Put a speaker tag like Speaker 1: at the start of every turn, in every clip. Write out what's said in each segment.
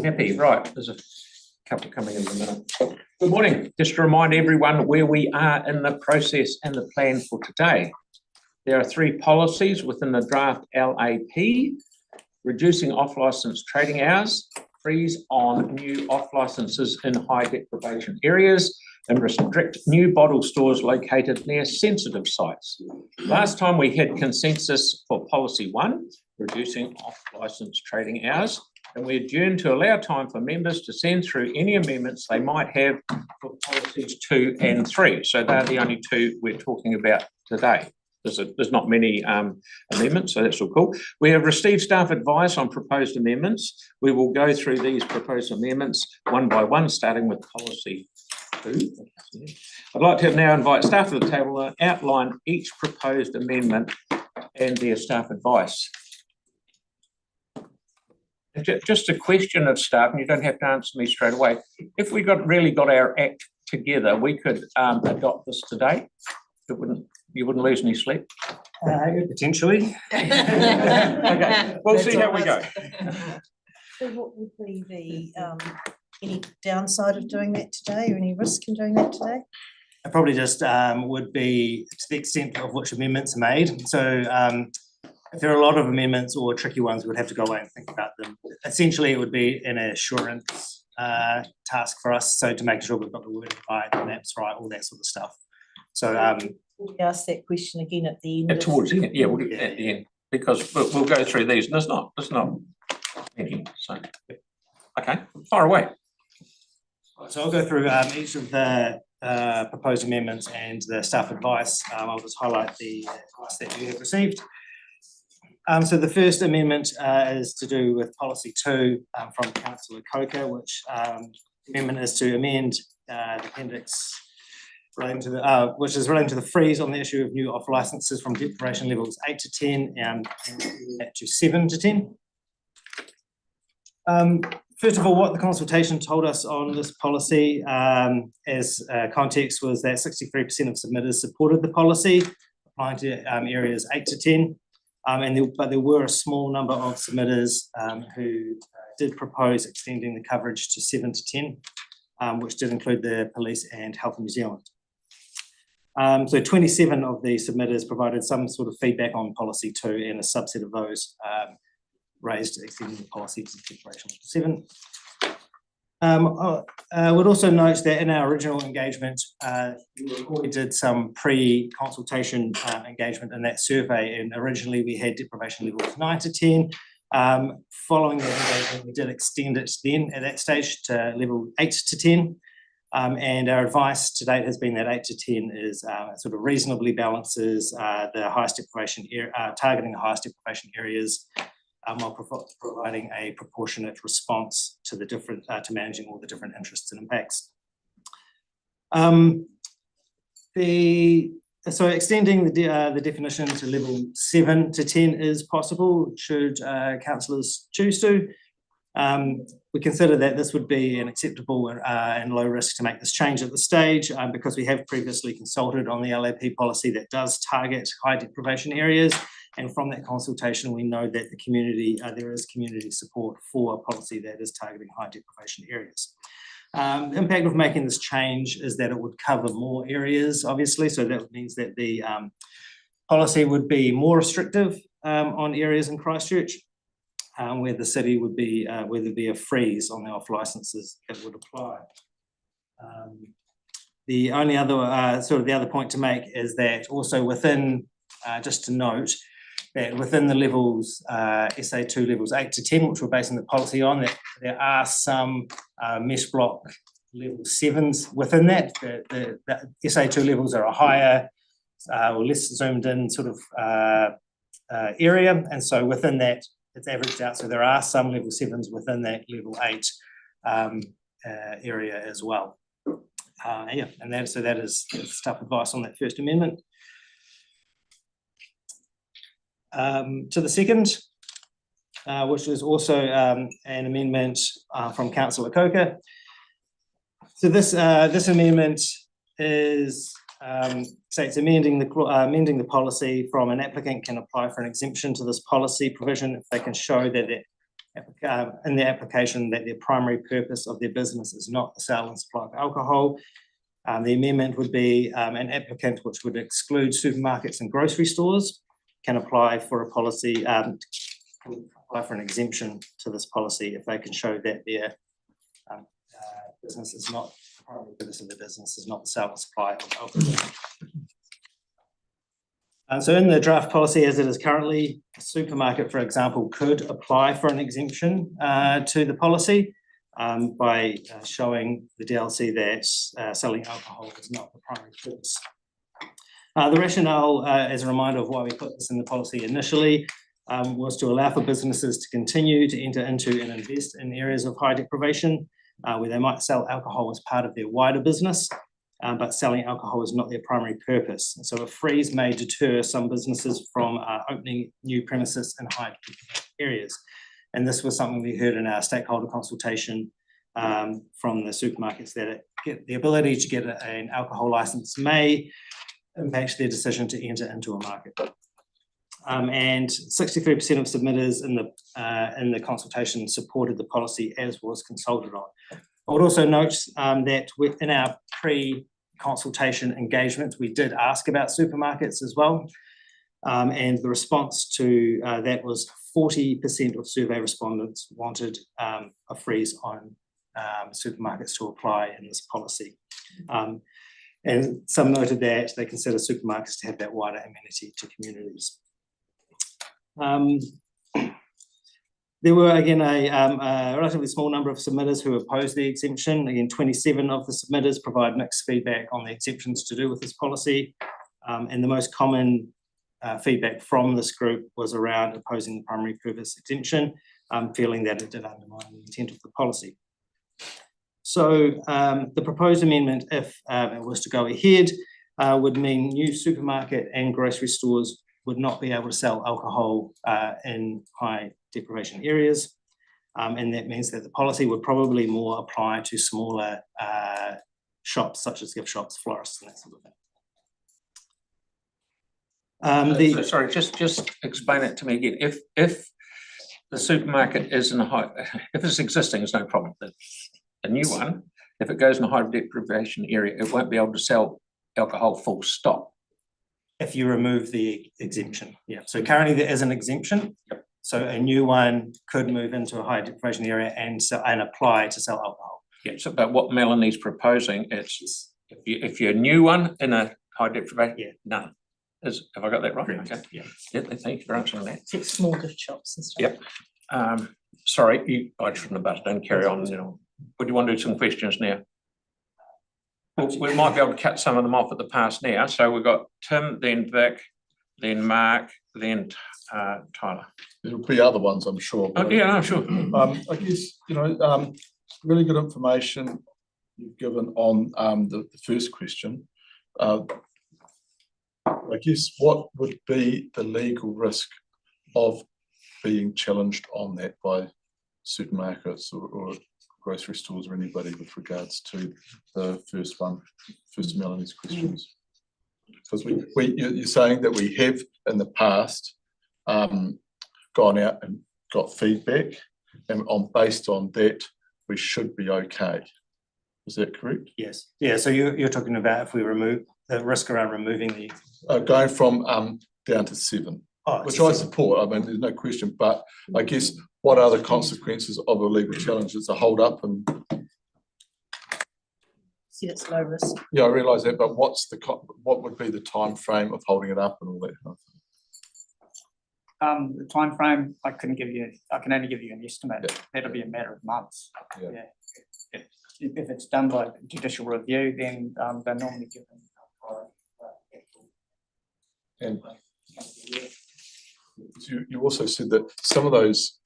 Speaker 1: Happy, right, there's a couple coming in a minute. Good morning, just to remind everyone where we are in the process and the plan for today. There are 3 policies within the draft LAP: reducing off-licence trading hours, freeze on new off-licences in high deprivation areas, and restrict new bottle stores located near sensitive sites. Last time we had consensus for policy 1, reducing off-licence trading hours, and we adjourned to allow time for members to send through any amendments they might have for policies 2 and 3. So they're the only 2 we're talking about today. There's not many amendments, so that's all cool. We have received staff advice on proposed amendments. We will go through these proposed amendments one by one, starting with policy 2. I'd like to now invite staff to the table and outline each proposed amendment and their staff advice. Just a question of staff, and you don't have to answer me straight away. If we really got our act together, we could adopt this today. You wouldn't lose any sleep?
Speaker 2: Potentially.
Speaker 1: Okay, we'll see how we go.
Speaker 3: So what would be the any downside of doing that today, or any risk in doing that today?
Speaker 2: It probably just would be to the extent of which amendments are made. So if there are a lot of amendments or tricky ones, we would have to go away and think about them. Essentially, it would be an assurance task for us, so to make sure we've got the wording right, the maps right, all that sort of stuff. So
Speaker 3: we'll ask that question again at the end.
Speaker 1: Towards the end, yeah, we'll do it at the end, because we'll go through these, and there's not many, so okay, far away.
Speaker 2: So I'll go through each of the proposed amendments and the staff advice. I'll just highlight the advice that you have received. So the first amendment is to do with policy 2 from Councillor Coker, which amendment is to amend the appendix relating to the which is relating to the freeze on the issue of new off licences from deprivation levels 8 to 10 and to 7 to 10. First of all, what the consultation told us on this policy as context was that 63% of submitters supported the policy, applying to areas 8 to 10. But there were a small number of submitters who did propose extending the coverage to 7 to 10, which did include the police and Health New Zealand. So 27 of the submitters provided some sort of feedback on policy 2, and a subset of those raised extending the policy to deprivation to 7. I would also note that in our original engagement, we did some pre-consultation engagement in that survey, and originally we had deprivation levels 9 to 10. Following that engagement, we did extend it then at that stage to level 8 to 10. And our advice to date has been that 8 to 10 is sort of reasonably balances the highest deprivation targeting the highest deprivation areas, while providing a proportionate response to the different to managing all the different interests and impacts. So extending the definition to level 7 to 10 is possible should councillors choose to. We consider that this would be an acceptable and low risk to make this change at this stage, because we have previously consulted on the LAP policy that does target high deprivation areas, and from that consultation we know that the community there is community support for a policy that is targeting high deprivation areas. The impact of making this change is that it would cover more areas, obviously, so that means that the policy would be more restrictive on areas in Christchurch, where the city would be, where there'd be a freeze on the off licences that would apply. The only other the other point to make is that also within, just to note, that within the levels, SA2 levels 8 to 10, which we're basing the policy on, that there are some mesh block level 7s within that. The SA2 levels are a higher or less zoomed in sort of area, and so within that it's averaged out. So there are some level 7s within that level 8 area as well. Yeah, and that is staff advice on that first amendment. To the second, which is also an amendment from Councillor Coker. So this amendment is states amending the policy from an applicant can apply for an exemption to this policy provision if they can show that in the application that their primary purpose of their business is not the sale and supply of alcohol. The amendment would be an applicant which would exclude supermarkets and grocery stores can apply for a policy, apply for an exemption to this policy if they can show that their business is not, the primary purpose of the business is not the sale and supply of alcohol. So in the draft policy as it is currently, a supermarket, for example, could apply for an exemption to the policy by showing the DLC that selling alcohol is not the primary purpose. The rationale, as a reminder of why we put this in the policy initially, was to allow for businesses to continue to enter into and invest in areas of high deprivation where they might sell alcohol as part of their wider business, but selling alcohol is not their primary purpose. And so a freeze may deter some businesses from opening new premises in high deprivation areas. And this was something we heard in our stakeholder consultation from the supermarkets, that the ability to get an alcohol license may impact their decision to enter into a market. And 63% of submitters in the consultation supported the policy as was consulted on. I would also note that in our pre-consultation engagement, we did ask about supermarkets as well. And the response to that was 40% of survey respondents wanted a freeze on supermarkets to apply in this policy. And some noted that they consider supermarkets to have that wider amenity to communities. There were, again, a relatively small number of submitters who opposed the exemption. Again, 27 of the submitters provide mixed feedback on the exemptions to do with this policy. And the most common feedback from this group was around opposing the primary purpose exemption, feeling that it did undermine the intent of the policy. So the proposed amendment, if it was to go ahead, would mean new supermarket and grocery stores would not be able to sell alcohol in high deprivation areas. And that means that the policy would probably more apply to smaller shops, such as gift shops, florists, and that sort of thing.
Speaker 1: Sorry, just explain it to me again. If the supermarket is in a high, if it's existing, it's no problem. A new one, if it goes in a high deprivation area, it won't be able to sell alcohol full stop.
Speaker 2: If you remove the exemption, yeah. So currently there is an exemption. Yep. So a new one could move into a high deprivation area and apply to sell alcohol.
Speaker 1: Yeah. So, but what Melanie's proposing is, if you're a new one in a high deprivation, yeah, none. Have I got that right? Okay. Yeah. Yeah. Thank you for answering that.
Speaker 3: It's small gift shops and stuff.
Speaker 1: Yep. Sorry, I shouldn't have butted in. Carry on. You know, would you want to do some questions now? Well, we might be able to cut some of them off at the pass now. So we've got Tim, then Vic, then Mark, then Tyler.
Speaker 4: There'll be other ones, I'm sure.
Speaker 1: Oh, yeah, no, sure.
Speaker 4: I guess, really good information you've given on the first question. I guess what would be the legal risk of being challenged on that by supermarkets or grocery stores or anybody with regards to the first Melanie's questions? Because you're saying that we have in the past gone out and got feedback, and based on that we should be okay. Is that correct?
Speaker 2: Yes. Yeah. So you're talking about if we remove the risk around removing the
Speaker 4: going from down to 7. Which I support, I mean, there's no question, but I guess what are the consequences of a legal challenge? It's a hold up and...
Speaker 3: See, it's low risk.
Speaker 4: Yeah, I realise that, but what would be the time frame of holding it up and all that kind of thing?
Speaker 5: The time frame, I can only give you an estimate. Yeah. That'll be a matter of months.
Speaker 4: Yeah.
Speaker 5: Yeah. If it's done by judicial review, then they're normally given.
Speaker 4: And you also said that some of those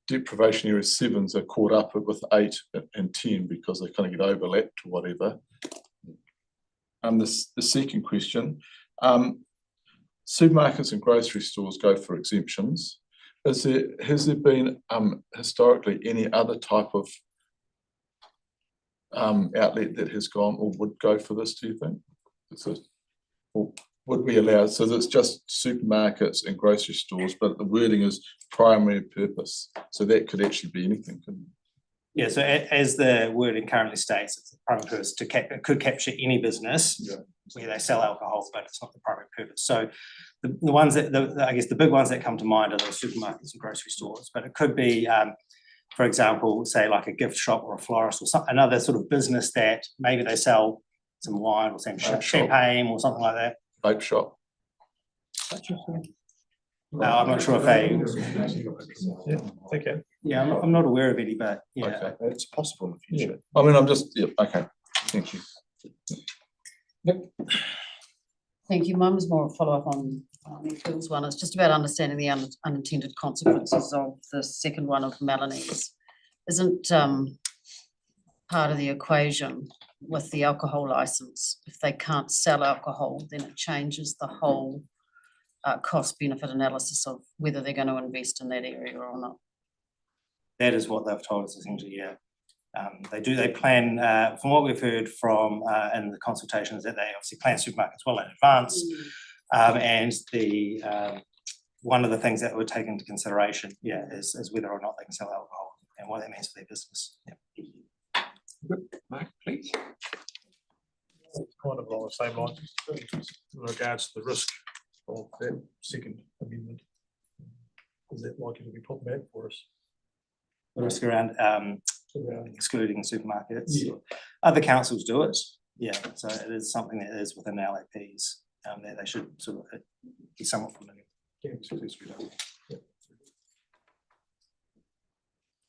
Speaker 4: deprivation area 7s are caught up with 8 and 10 because they kind of get overlapped or whatever. The second question, supermarkets and grocery stores go for exemptions. Has there been historically any other type of outlet that has gone or would go for this, do you think? would we allow, so that's just supermarkets and grocery stores, but the wording is primary purpose, so that could actually be anything, couldn't it?
Speaker 2: Yeah, so as the wording currently states, it's the primary purpose it could capture any business where they sell alcohol, but it's not the primary purpose. So the ones that, I guess the big ones that come to mind are those supermarkets and grocery stores, but it could be, for example, say like a gift shop or a florist or another sort of business that maybe they sell some wine or some champagne or something like that.
Speaker 4: Vape shop.
Speaker 2: I'm not sure if they,
Speaker 6: Okay.
Speaker 2: yeah, I'm not aware of any, but yeah.
Speaker 4: Okay.
Speaker 6: It's possible in the future.
Speaker 4: I mean, I'm just, yeah, okay, thank you.
Speaker 7: Thank you. Mine was more a follow-up on Phil's one. It's just about understanding the unintended consequences of the second one of Melanie's. Isn't part of the equation with the alcohol license, if they can't sell alcohol, then it changes the whole cost benefit analysis of whether they're going to invest in that area or not.
Speaker 2: That is what they've told us essentially, yeah. They plan, from what we've heard from in the consultations, that they obviously plan supermarkets well in advance. And the one of the things that would take into consideration, yeah, is whether or not they can sell alcohol and what that means for their business. Yeah.
Speaker 1: Good. Mark, please.
Speaker 6: Kind of along the same lines in regards to the risk of that second amendment. Is that likely to be problematic for us?
Speaker 2: The risk around excluding supermarkets. Yeah. Other councils do it, yeah, so it is something that is within LAPs that they should sort of be somewhat familiar.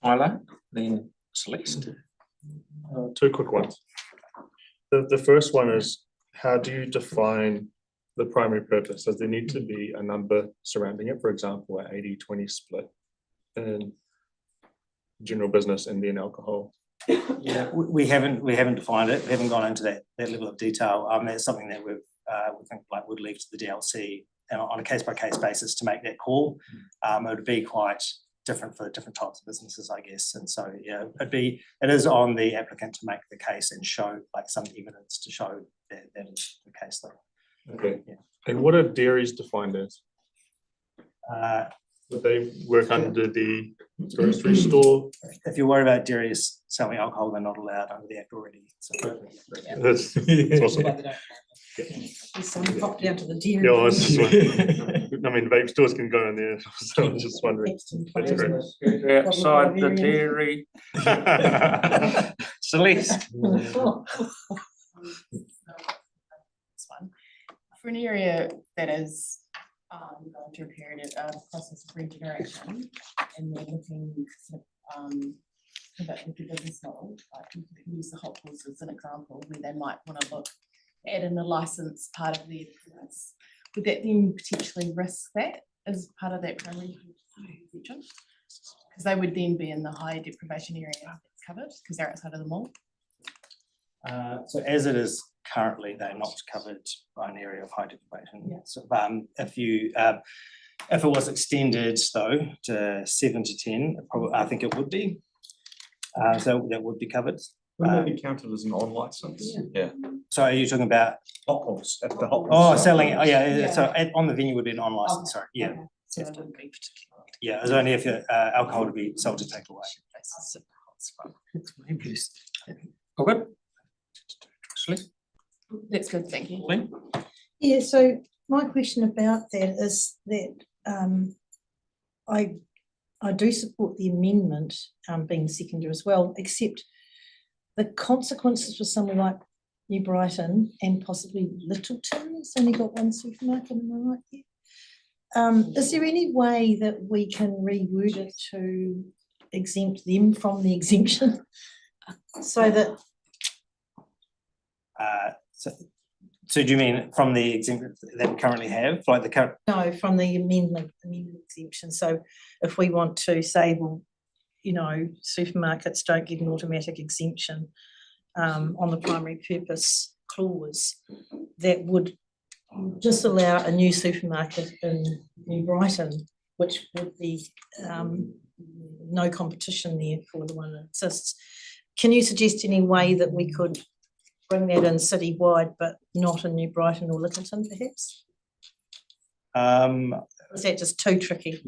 Speaker 1: Isla, then Celeste.
Speaker 6: Two quick ones. The first one is, how do you define the primary purpose? Does there need to be a number surrounding it? For example, an 80-20 split in general business and then alcohol?
Speaker 2: Yeah, we haven't defined it. We haven't gone into that level of detail. That's something that we think like would leave to the DLC on a case-by-case basis to make that call. It would be quite different for different types of businesses, I guess. And so, yeah, it is on the applicant to make the case and show like some evidence to show that is the case though.
Speaker 6: Okay.
Speaker 2: Yeah.
Speaker 6: And what are dairies defined as? Would they work under the grocery store?
Speaker 2: If you're worried about dairies selling alcohol, they're not allowed under the Act already. So, yeah.
Speaker 6: That's awesome.
Speaker 3: Someone popped down to the dairy.
Speaker 6: Yeah, I was just wondering. I mean, vape stores can go in there, so I was just wondering. That's great.
Speaker 1: Outside the dairy. Celeste.
Speaker 8: This one. For an area that is going through a period of process of regeneration, and we're looking sort of pivot with the business model, like we could use the hot pools as an example, where they might want to look at in the license part of their business. Would that then potentially risk that as part of that primary feature? Because they would then be in the high deprivation area that's covered because they're outside of the mall.
Speaker 2: So as it is currently, they're not covered by an area of high deprivation.
Speaker 8: Yeah.
Speaker 2: So if it was extended though to 7 to 10, I think it would be. So that would be covered.
Speaker 9: Would that be counted as an on license?
Speaker 4: Yeah.
Speaker 2: So are you talking about?
Speaker 9: Hot pools, at the hot pools.
Speaker 2: Oh, selling, oh yeah,
Speaker 8: Yeah.
Speaker 2: so on the venue would be an on license, sorry, yeah.
Speaker 8: Okay. So it wouldn't be particular.
Speaker 2: Yeah, it was only if alcohol to be sold to take away.
Speaker 1: All good? Celeste?
Speaker 8: That's good, thank you.
Speaker 1: Lynn?
Speaker 3: Yeah, so my question about that is that I do support the amendment being secondary as well, except the consequences for somewhere like New Brighton and possibly Littleton, it's only got one supermarket, am I right there? Is there any way that we can reword it to exempt them from the exemption? So that
Speaker 2: So do you mean from the exemption that we currently have, like the current?
Speaker 3: no, from the amendment exemption. So if we want to say, well, you know, supermarkets don't get an automatic exemption on the primary purpose clause, that would just allow a new supermarket in New Brighton, which would be no competition there for the one that exists. Can you suggest any way that we could bring that in citywide, but not in New Brighton or Littleton, perhaps? Is that just too tricky?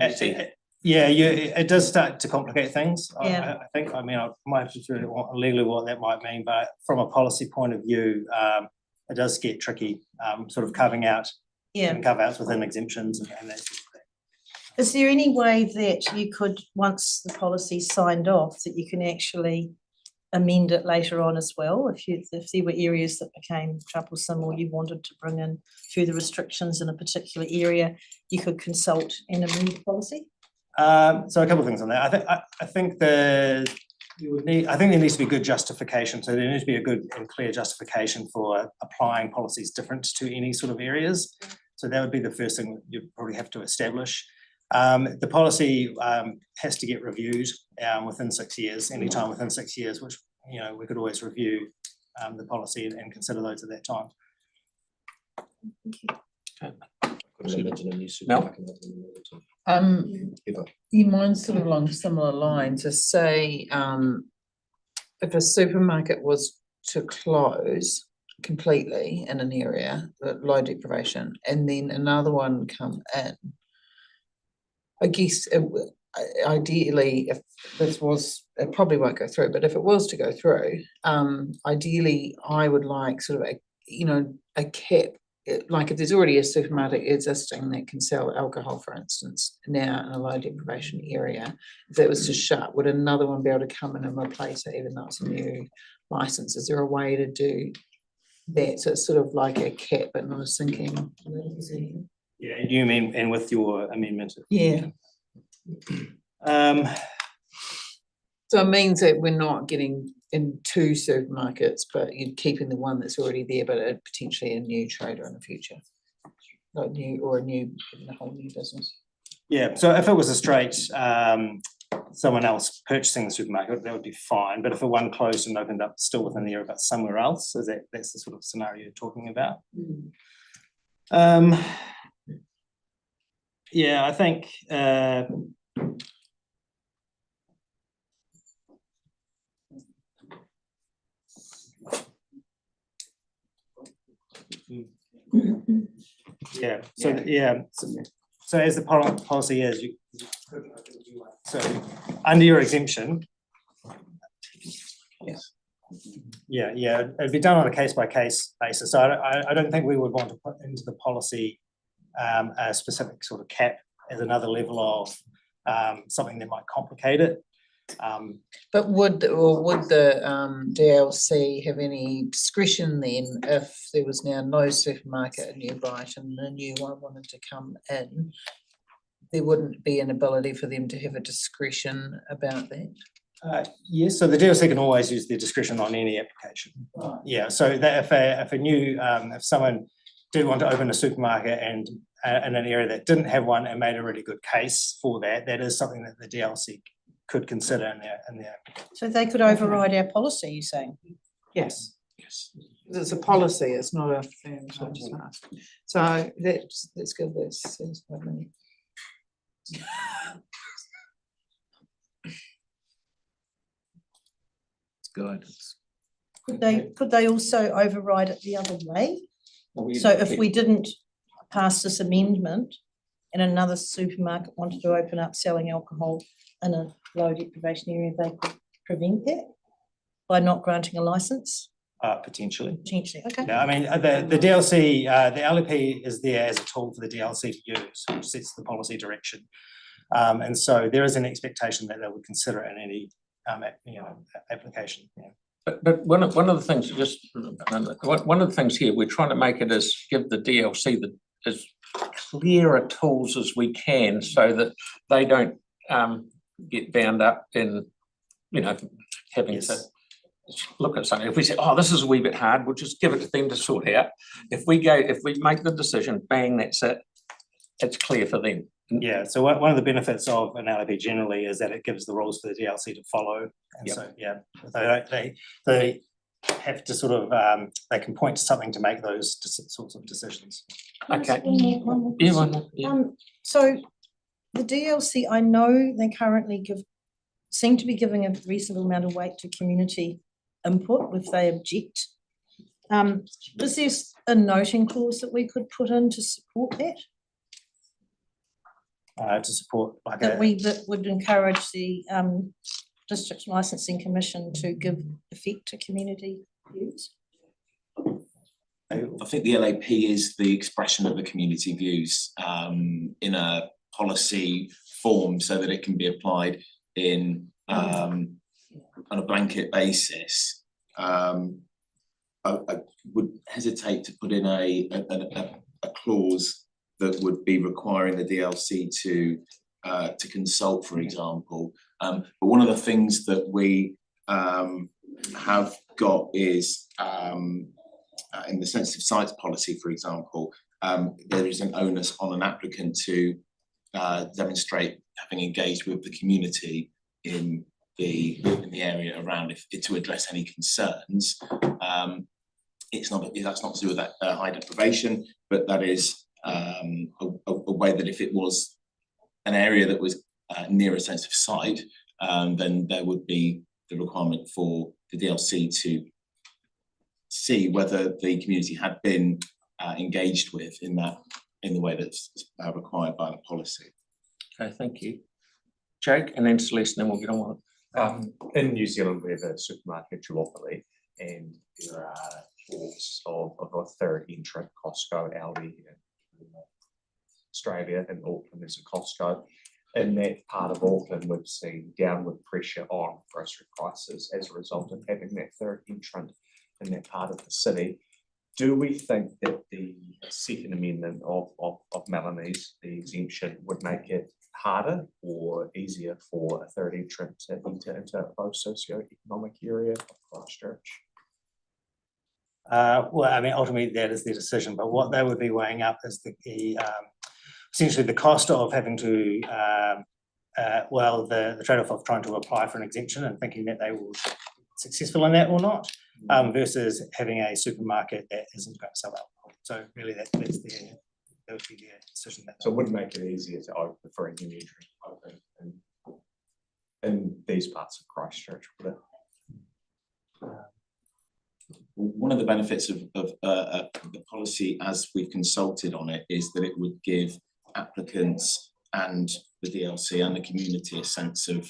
Speaker 2: Yeah, it does start to complicate things.
Speaker 3: Yeah.
Speaker 2: I think, I mean, I might have to figure out legally what that might mean, but from a policy point of view, it does get tricky, sort of carving out
Speaker 3: Yeah.
Speaker 2: and carve outs within exemptions and that sort of thing.
Speaker 3: Is there any way that you could, once the policy's signed off, that you can actually amend it later on as well? If there were areas that became troublesome or you wanted to bring in further restrictions in a particular area, you could consult and amend the policy?
Speaker 2: So a couple of things on that. I think there needs to be good justification. So there needs to be a good and clear justification for applying policies different to any sort of areas. So that would be the first thing you'd probably have to establish. The policy has to get reviewed within 6 years, anytime within 6 years, which, you know, we could always review the policy and consider those at that time.
Speaker 10: Mine's sort of along similar lines to say, if a supermarket was to close completely in an area, low deprivation, and then another one come in, I guess ideally, if this was, it probably won't go through, but if it was to go through, ideally I would like sort of a cap. Like if there's already a supermarket existing that can sell alcohol, for instance, now in a low deprivation area, if that was to shut, would another one be able to come in and replace it, even though it's a new license? Is there a way to do that? So it's sort of like a cap, but not a sinking.
Speaker 2: Yeah, you mean, and with your amendment?
Speaker 10: Yeah. So it means that we're not getting in two supermarkets, but you're keeping the one that's already there, but potentially a new trader in the future, like a whole new business.
Speaker 2: Yeah, so if it was a straight someone else purchasing the supermarket, that would be fine. But if the one closed and opened up still within the area but somewhere else, is that's the sort of scenario you're talking about? Yeah, I think yeah. So as the policy is, so under your exemption, yeah, it'd be done on a case-by-case basis. So I don't think we would want to put into the policy a specific sort of cap as another level of something that might complicate it.
Speaker 10: But would the DLC have any discretion then if there was now no supermarket near Brighton and a new one wanted to come in? There wouldn't be an ability for them to have a discretion about that?
Speaker 2: Yes, so the DLC can always use their discretion on any application.
Speaker 10: Right.
Speaker 2: Yeah, so that if someone did want to open a supermarket and in an area that didn't have one and made a really good case for that, that is something that the DLC could consider in their.
Speaker 3: So they could override our policy, you're saying?
Speaker 10: Yes. It's a policy, it's not a firm. So let's give this.
Speaker 1: It's good.
Speaker 3: Could they also override it the other way? So if we didn't pass this amendment and another supermarket wanted to open up selling alcohol in a low deprivation area, they could prevent that by not granting a license?
Speaker 2: Potentially.
Speaker 3: Potentially, okay.
Speaker 2: Yeah, I mean, the DLC, the LEP is there as a tool for the DLC to use, which sets the policy direction. And so there is an expectation that they would consider in any application. Yeah.
Speaker 1: But one of the things, one of the things here, we're trying to make it as give the DLC as clearer tools as we can, so that they don't get bound up in, having to look at something. If we say, oh, this is a wee bit hard, we'll just give it to them to sort out. If we make the decision, bang, that's it. It's clear for them.
Speaker 2: Yeah, so one of the benefits of an LEP generally is that it gives the rules for the DLC to follow. And so, yeah, they have to sort of, they can point to something to make those sorts of decisions.
Speaker 1: Okay.
Speaker 3: So the DLC, I know they currently seem to be giving a reasonable amount of weight to community input if they object. Is there a noting clause that we could put in to support that?
Speaker 2: to support like
Speaker 3: that would encourage the District Licensing Commission to give effect to community views.
Speaker 11: I think the LAP is the expression of the community views in a policy form so that it can be applied in on a blanket basis. I would hesitate to put in a clause that would be requiring the DLC to consult, for example. But one of the things that we have got is in the sensitive sites policy, for example, there is an onus on an applicant to demonstrate having engaged with the community in the area around to address any concerns. That's not to do with that high deprivation, but that is a way that if it was an area that was near a sensitive site, then there would be the requirement for the DLC to see whether the community had been engaged with in the way that's required by the policy.
Speaker 1: Okay, thank you. Jake, and then Celeste, and then we'll get on with it.
Speaker 9: In New Zealand, we have a supermarket duopoly, and there are talks of a third entrant, Costco, Aldi, in Australia, and Auckland there's a Costco. In that part of Auckland, we've seen downward pressure on grocery prices as a result of having that third entrant in that part of the city. Do we think that the second amendment of Melanie's, the exemption, would make it harder or easier for a third entrant to enter into a low socioeconomic area of Christchurch?
Speaker 2: well, I mean, ultimately that is their decision, but what they would be weighing up is essentially the cost of having to, the trade-off of trying to apply for an exemption and thinking that they will be successful in that or not, versus having a supermarket that isn't going to sell alcohol. So really that would be their decision.
Speaker 9: So it would make it easier to open for a new entrant open in these parts of Christchurch, would it?
Speaker 11: One of the benefits of the policy as we've consulted on it is that it would give applicants and the DLC and the community a sense of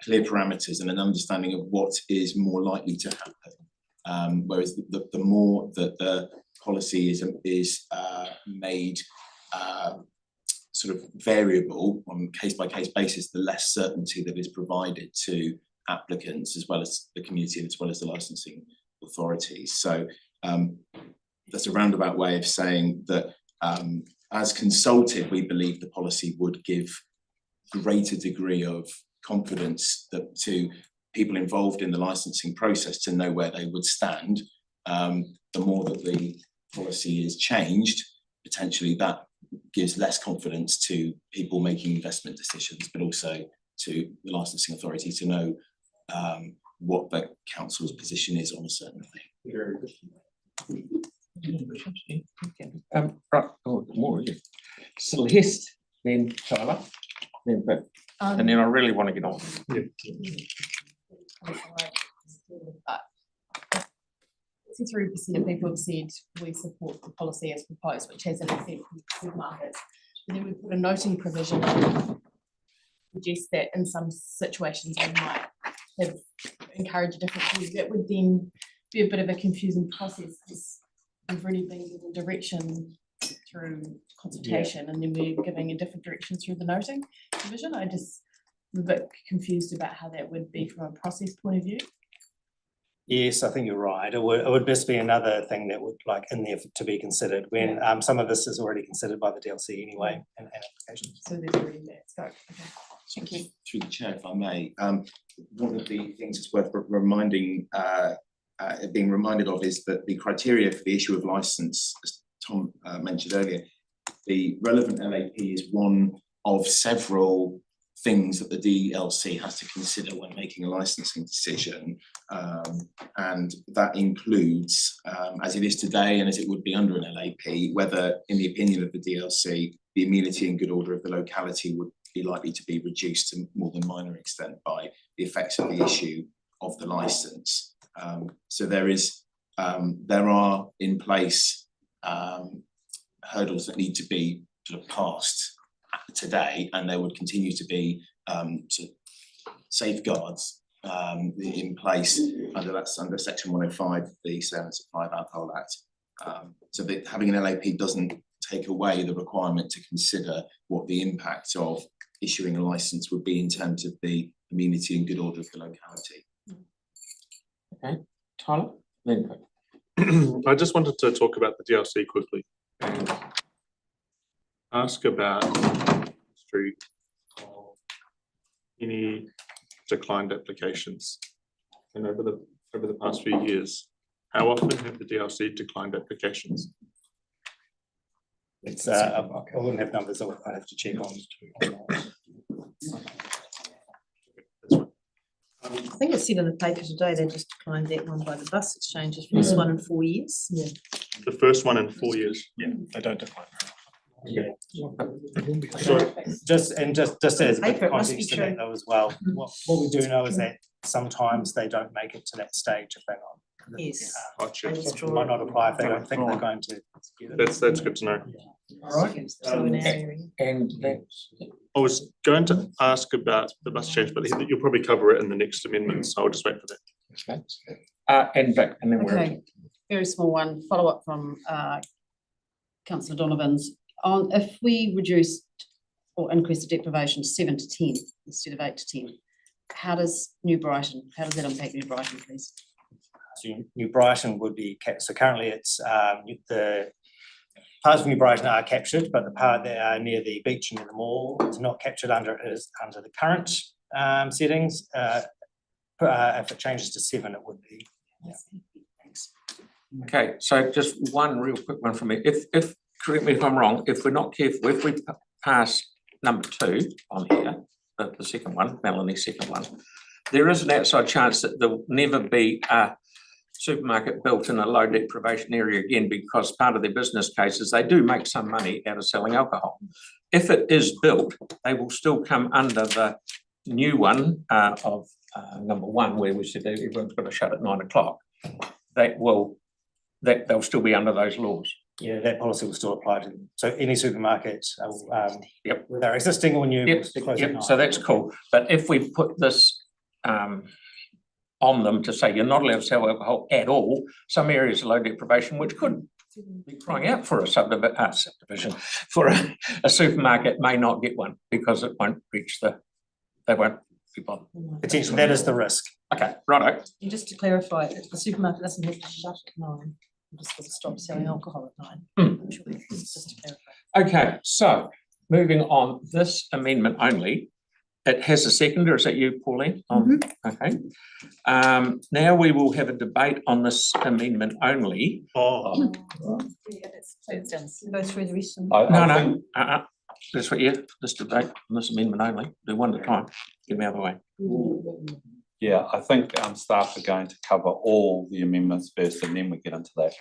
Speaker 11: clear parameters and an understanding of what is more likely to happen. Whereas the more that the policy is made sort of variable on a case-by-case basis, the less certainty that is provided to applicants as well as the community and as well as the licensing authorities. So that's a roundabout way of saying that as consulted, we believe the policy would give greater degree of confidence that to people involved in the licensing process to know where they would stand. The more that the policy is changed, potentially that gives less confidence to people making investment decisions, but also to the licensing authority to know what the council's position is on a certain thing.
Speaker 1: Right, more you. Celeste, then Tyler, then Vic, and then I really want to get on.
Speaker 8: But 63% of people have said we support the policy as proposed, which has an effect on supermarkets. And then we put a noting provision in, suggest that in some situations we might have encouraged a different view. That would then be a bit of a confusing process because we've already been given direction through consultation and then we're giving a different direction through the noting provision. I'm a bit confused about how that would be from a process point of view.
Speaker 2: Yes, I think you're right. It would just be another thing that would like in there to be considered when some of this is already considered by the DLC anyway in applications.
Speaker 8: So there's already that scope. Okay. Thank you.
Speaker 11: Through the chair, if I may, one of the things that's worth reminding, being reminded of is that the criteria for the issue of licence, as Tom mentioned earlier, the relevant LAP is one of several things that the DLC has to consider when making a licensing decision, and that includes, as it is today and as it would be under an LAP, whether in the opinion of the DLC the amenity and good order of the locality would be likely to be reduced to more than minor extent by the effects of the issue of the licence. So there are in place hurdles that need to be sort of passed today, and there would continue to be sort of safeguards in place under section 105 of the Sale and Supply of Alcohol Act. So that having an LAP doesn't take away the requirement to consider what the impact of issuing a licence would be in terms of the amenity and good order of the locality.
Speaker 1: Okay, Tyler, then
Speaker 6: I just wanted to talk about the DRC quickly. Ask about street of any declined applications. And over the past few years, how often have the DRC declined applications?
Speaker 2: It's, I wouldn't have numbers, I have to check on.
Speaker 3: I think it's said in the paper today, they just declined that one by the bus exchanges, first one in 4 years. Yeah.
Speaker 6: The first one in 4 years.
Speaker 2: Yeah, they don't decline.
Speaker 6: Okay.
Speaker 2: Just as a bit
Speaker 3: Paper,
Speaker 2: of
Speaker 3: it must be
Speaker 2: context to that
Speaker 3: true.
Speaker 2: though as well, what we do know is that sometimes they don't make it to that stage if they're not.
Speaker 3: Yes.
Speaker 6: Gotcha.
Speaker 3: They withdraw.
Speaker 2: Might not apply if they don't think they're going to.
Speaker 6: That's good to know.
Speaker 1: Alright.
Speaker 3: So in our area.
Speaker 1: and that's
Speaker 6: I was going to ask about the bus change, but you'll probably cover it in the next amendment, so I'll just wait for that.
Speaker 1: and Vic, and then we're
Speaker 7: Okay, very small one, follow up from councillor Donovan's. On if we reduced or increased the deprivation 7 to 10 instead of 8 to 10, how does that impact New Brighton, please?
Speaker 2: So New Brighton would be kept, so currently it's the parts of New Brighton are captured, but the part that are near the beach and near the mall is not captured under the current settings. If it changes to 7, it would be. Yeah. Thanks.
Speaker 1: okay. So just one real quick one from me. If correct me if I'm wrong, if we're not careful, if we pass number 2 on here, the second one, Melanie's second one, there is an outside chance that there will never be a supermarket built in a low deprivation area again, because part of their business case is they do make some money out of selling alcohol. If it is built, they will still come under the new one of number 1, where we said that everyone's got to shut at 9 o'clock. They'll still be under those laws.
Speaker 2: Yeah, that policy will still apply to them. So any supermarket,
Speaker 1: Yep.
Speaker 2: whether existing or new.
Speaker 1: Yep,
Speaker 2: will close at
Speaker 1: yep,
Speaker 2: 9.
Speaker 1: so that's cool. But if we put this on them to say you're not allowed to sell alcohol at all, some areas of low deprivation, which could be crying out for a subdivision, for a supermarket may not get one because it won't reach they won't be bothered.
Speaker 2: Potentially, that is the risk.
Speaker 1: Okay, righto.
Speaker 3: And just to clarify, the supermarket doesn't have to shut at 9, just got to stop selling alcohol at 9. I'm sure it's just to clarify.
Speaker 1: Okay, so moving on, this amendment only, it has a seconder, is that you, Pauline? Okay. Now we will have a debate on this amendment only.
Speaker 6: Oh,
Speaker 3: Go through the rest.
Speaker 1: No, that's what, this debate on this amendment only, do one at a time, get them out of the way.
Speaker 12: Yeah, I think staff are going to cover all the amendments first and then we get into that.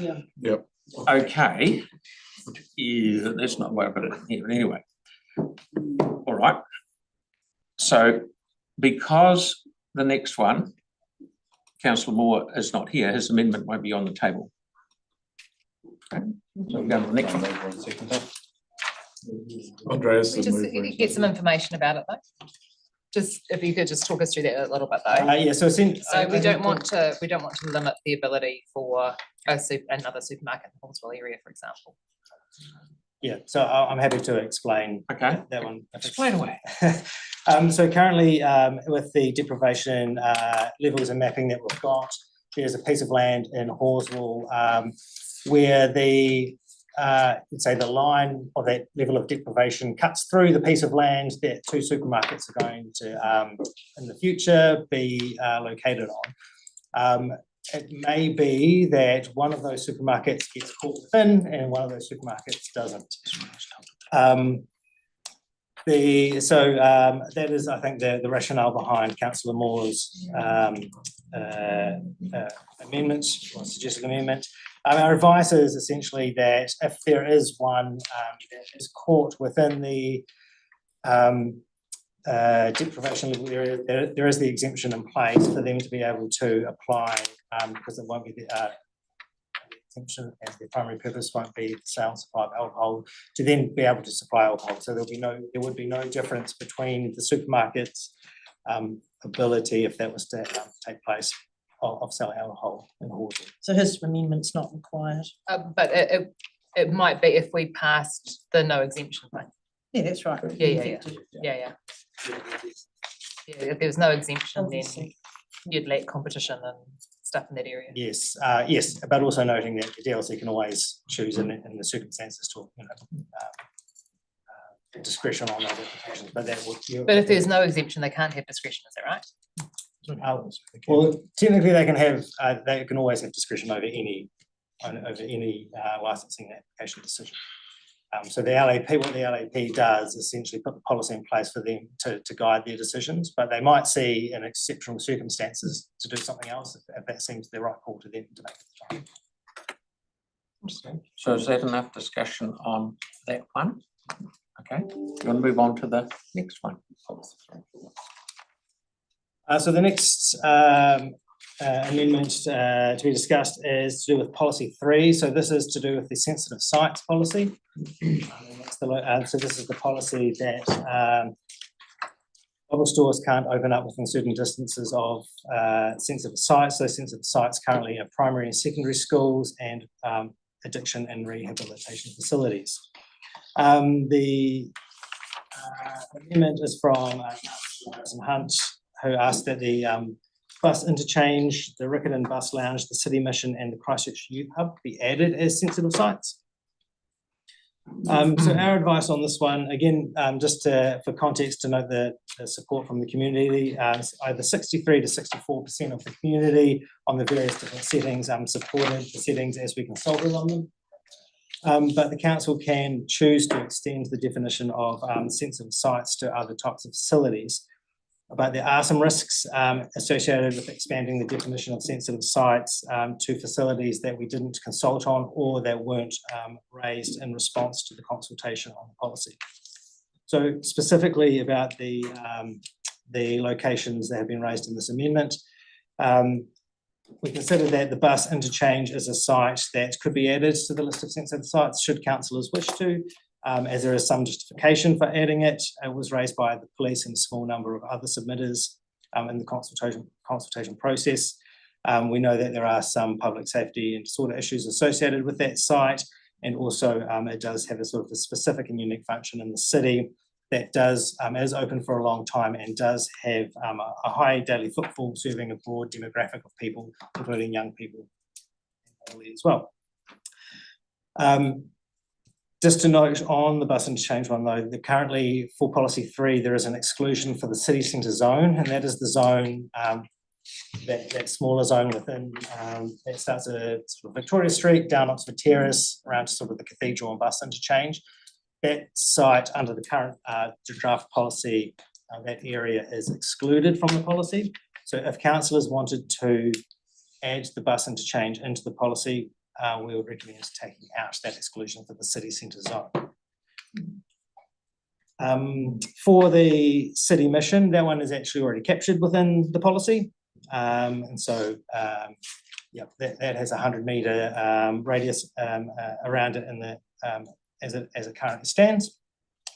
Speaker 3: Yeah.
Speaker 6: yep.
Speaker 1: Okay, yeah, that's not where I've got it here, but anyway. All right. So because the next one, Councillor Moore is not here, his amendment won't be on the table. Okay, so we'll go to the next one.
Speaker 6: Andreas.
Speaker 8: We just get some information about it though. Just if you could just talk us through that a little bit though.
Speaker 2: Yeah, so
Speaker 8: we don't want to limit the ability for another supermarket in the Hallsville area, for example.
Speaker 2: Yeah, so I'm happy to explain
Speaker 1: Okay,
Speaker 2: that one.
Speaker 1: explain away.
Speaker 2: So currently, with the deprivation levels and mapping that we've got, there's a piece of land in Hallsville where the let's say the line of that level of deprivation cuts through the piece of land that 2 supermarkets are going to in the future be located on. It may be that one of those supermarkets gets caught within and one of those supermarkets doesn't. That is, I think, the rationale behind Councillor Moore's amendment or suggested amendment. Our advice is essentially that if there is one that is caught within the deprivation level area, there is the exemption in place for them to be able to apply because it won't be exemption, as their primary purpose won't be the sale and supply of alcohol, to then be able to supply alcohol. So there would be no difference between the supermarket's ability, if that was to take place, of selling alcohol in Horsley.
Speaker 3: So his amendment's not required.
Speaker 13: But it might be if we passed the no exemption thing.
Speaker 3: Yeah, that's right.
Speaker 13: Yeah. If there was no exemption, then
Speaker 3: Obviously.
Speaker 13: you'd let competition and stuff in that area.
Speaker 2: Yes, yes, but also noting that the DLC can always choose in the circumstances to, discretion on those applications, but that would.
Speaker 13: But if there's no exemption, they can't have discretion, is that right?
Speaker 2: Well, technically they can always have discretion over any licensing application decision. So the LAP, what the LAP does, essentially put the policy in place for them to guide their decisions, but they might see in exceptional circumstances to do something else if that seems the right call to them to make at the time.
Speaker 1: So is that enough discussion on that one? Okay, you want to move on to the next one?
Speaker 2: So the next amendment to be discussed is to do with policy 3. So this is to do with the sensitive sites policy. So this is the policy that bottle stores can't open up within certain distances of sensitive sites. So sensitive sites currently are primary and secondary schools and addiction and rehabilitation facilities. The amendment is from Councillor Hunt, who asked that the bus interchange, the Riccarton Bus Lounge, the City Mission and the Christchurch Youth Hub be added as sensitive sites. So our advice on this one, again, just for context to note the support from the community, either 63 to 64% of the community on the various different settings supported the settings as we consulted on them. But the council can choose to extend the definition of sensitive sites to other types of facilities. But there are some risks associated with expanding the definition of sensitive sites to facilities that we didn't consult on or that weren't raised in response to the consultation on the policy. So specifically about the locations that have been raised in this amendment, we consider that the bus interchange is a site that could be added to the list of sensitive sites should councillors wish to. As there is some justification for adding it. It was raised by the police and a small number of other submitters in the consultation process. We know that there are some public safety and disorder issues associated with that site, and also it does have a sort of a specific and unique function in the city that is open for a long time and does have a high daily footfall, serving a broad demographic of people, including young people as well. Just to note on the bus interchange one though, currently for policy 3, there is an exclusion for the city centre zone, and that is the zone, that smaller zone within, that starts at sort of Victoria Street, down Oxford Terrace, around to sort of the cathedral and bus interchange. That site under the current draft policy, that area is excluded from the policy. So if councillors wanted to add the bus interchange into the policy, we would recommend taking out that exclusion for the city centre zone. For the city mission, that one is actually already captured within the policy. And so, yeah, that has a 100-metre radius around it in the as it currently stands.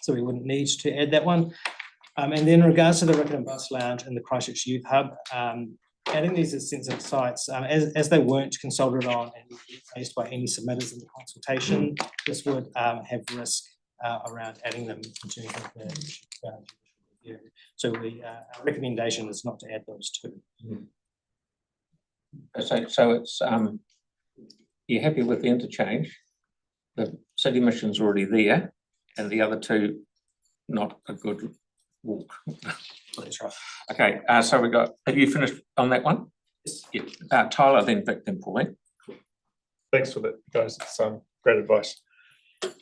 Speaker 2: So we wouldn't need to add that one. And then in regards to the Riccarton Bus Lounge and the Christchurch Youth Hub, adding these as sensitive sites, as they weren't consulted on and faced by any submitters in the consultation, this would have risk around adding them into the review. So our recommendation is not to add those two.
Speaker 1: So it's you're happy with the interchange? The city mission's already there, and the other two not a good walk.
Speaker 2: That's right.
Speaker 1: Okay, so we got, have you finished on that one? Yes. Yeah. Tyler, then Vic, then Pauline.
Speaker 6: Thanks for that, guys. It's great advice.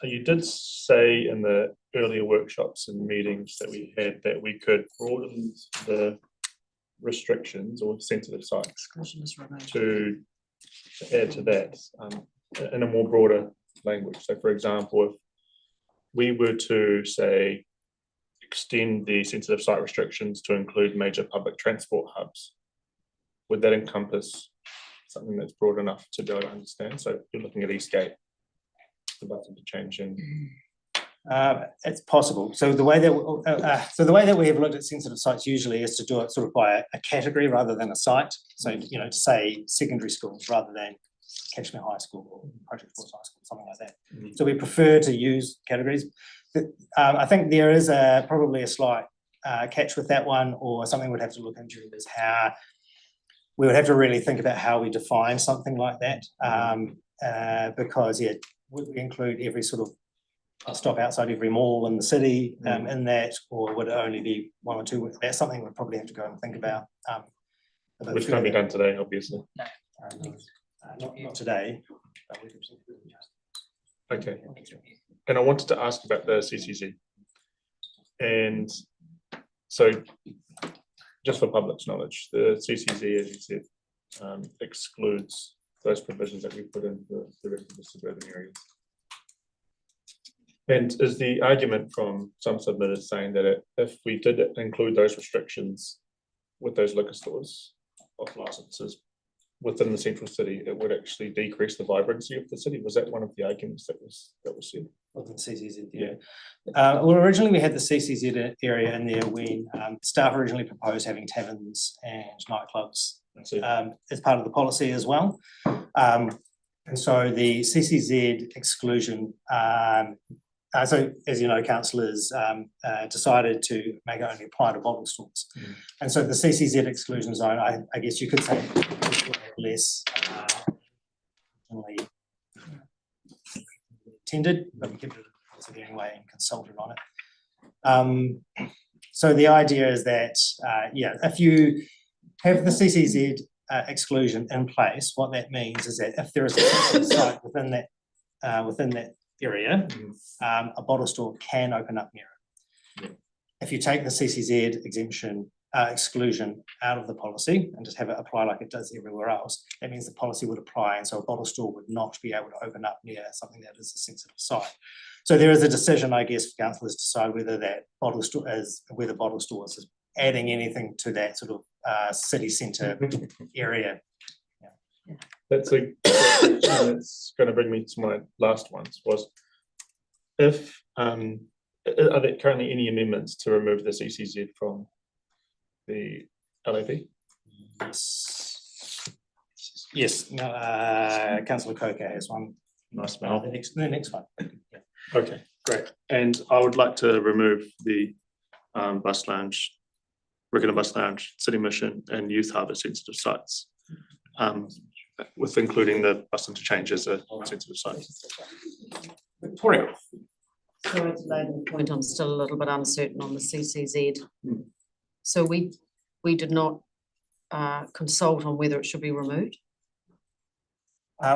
Speaker 6: You did say in the earlier workshops and meetings that we had that we could broaden the restrictions or sensitive sites to add to that in a more broader language. So for example, if we were to say extend the sensitive site restrictions to include major public transport hubs, would that encompass something that's broad enough to be able to understand? So you're looking at Eastgate, the button to change in.
Speaker 2: It's possible. So the way that we have looked at sensitive sites usually is to do it sort of by a category rather than a site. So, you know, to say secondary schools rather than Catchmere High School or Project Force High School, something like that. So we prefer to use categories. I think there is probably a slight catch with that one, or something we'd have to look into, is how we would have to really think about how we define something like that. Because would we include every sort of stop outside every mall in the city in that, or would it only be one or two? That's something we'd probably have to go and think about.
Speaker 6: Which can't be done today, obviously.
Speaker 2: Not today.
Speaker 6: Okay. And I wanted to ask about the CCZ. And so, just for public's knowledge, the CCZ, as you said, excludes those provisions that we put in the rest of the suburban areas. And is the argument from some submitters saying that if we did include those restrictions with those liquor stores off licenses within the central city, it would actually decrease the vibrancy of the city? Was that one of the arguments that was said?
Speaker 2: Of the CCZ, yeah. Well, originally we had the CCZ area in there when staff originally proposed having taverns and nightclubs as part of the policy as well. And so the CCZ exclusion, so as you know, councillors decided to make it only apply to bottle stores. And so the CCZ exclusion zone, I guess you could say less intended, but we kept it anyway and consulted on it. So the idea is that, if you have the CCZ exclusion in place, what that means is that if there is a site within that area, a bottle store can open up near it. If you take the CCZ exemption exclusion out of the policy and just have it apply like it does everywhere else, that means the policy would apply, and so a bottle store would not be able to open up near something that is a sensitive site. So there is a decision, I guess, for councillors to decide whether that bottle store is adding anything to that sort of city centre area.
Speaker 6: That's that's going to bring me to my last ones. Was if are there currently any amendments to remove the CCZ from the LAP?
Speaker 2: Yes. Councillor Coker has one.
Speaker 6: Nice smell.
Speaker 2: The next one. Yeah.
Speaker 6: Okay, great. And I would like to remove the bus lounge, regular bus lounge, city mission, and youth harbour sensitive sites, with including the bus interchange as a sensitive site.
Speaker 1: Victoria.
Speaker 7: Sorry to lay the point, I'm still a little bit uncertain on the CCZ. So we did not consult on whether it should be removed.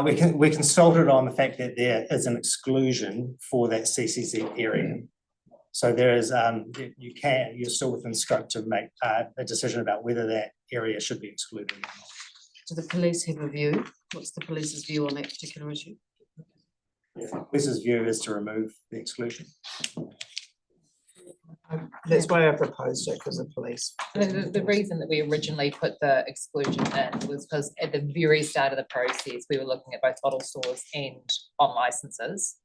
Speaker 2: We consulted on the fact that there is an exclusion for that CCZ area. So there is you're still within scope to make a decision about whether that area should be excluded or not.
Speaker 7: Do the police have a view? What's the police's view on that particular issue?
Speaker 2: The police's view is to remove the exclusion.
Speaker 10: That's why I proposed it, because of police.
Speaker 13: The reason that we originally put the exclusion in was because at the very start of the process, we were looking at both bottle stores and on licenses,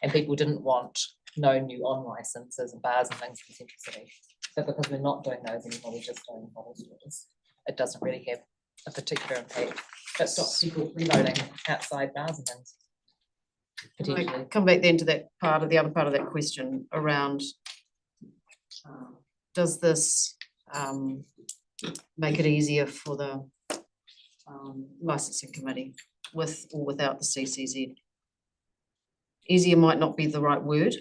Speaker 13: and people didn't want no new on licenses and bars and things in Central City. But because we're not doing those anymore, we're just doing bottle stores, it doesn't really have a particular impact. It stops people reloading outside bars and things.
Speaker 7: Potentially. Come back then to that part of the other part of that question around does this make it easier for the licensing committee with or without the CCZ? Easier might not be the right word.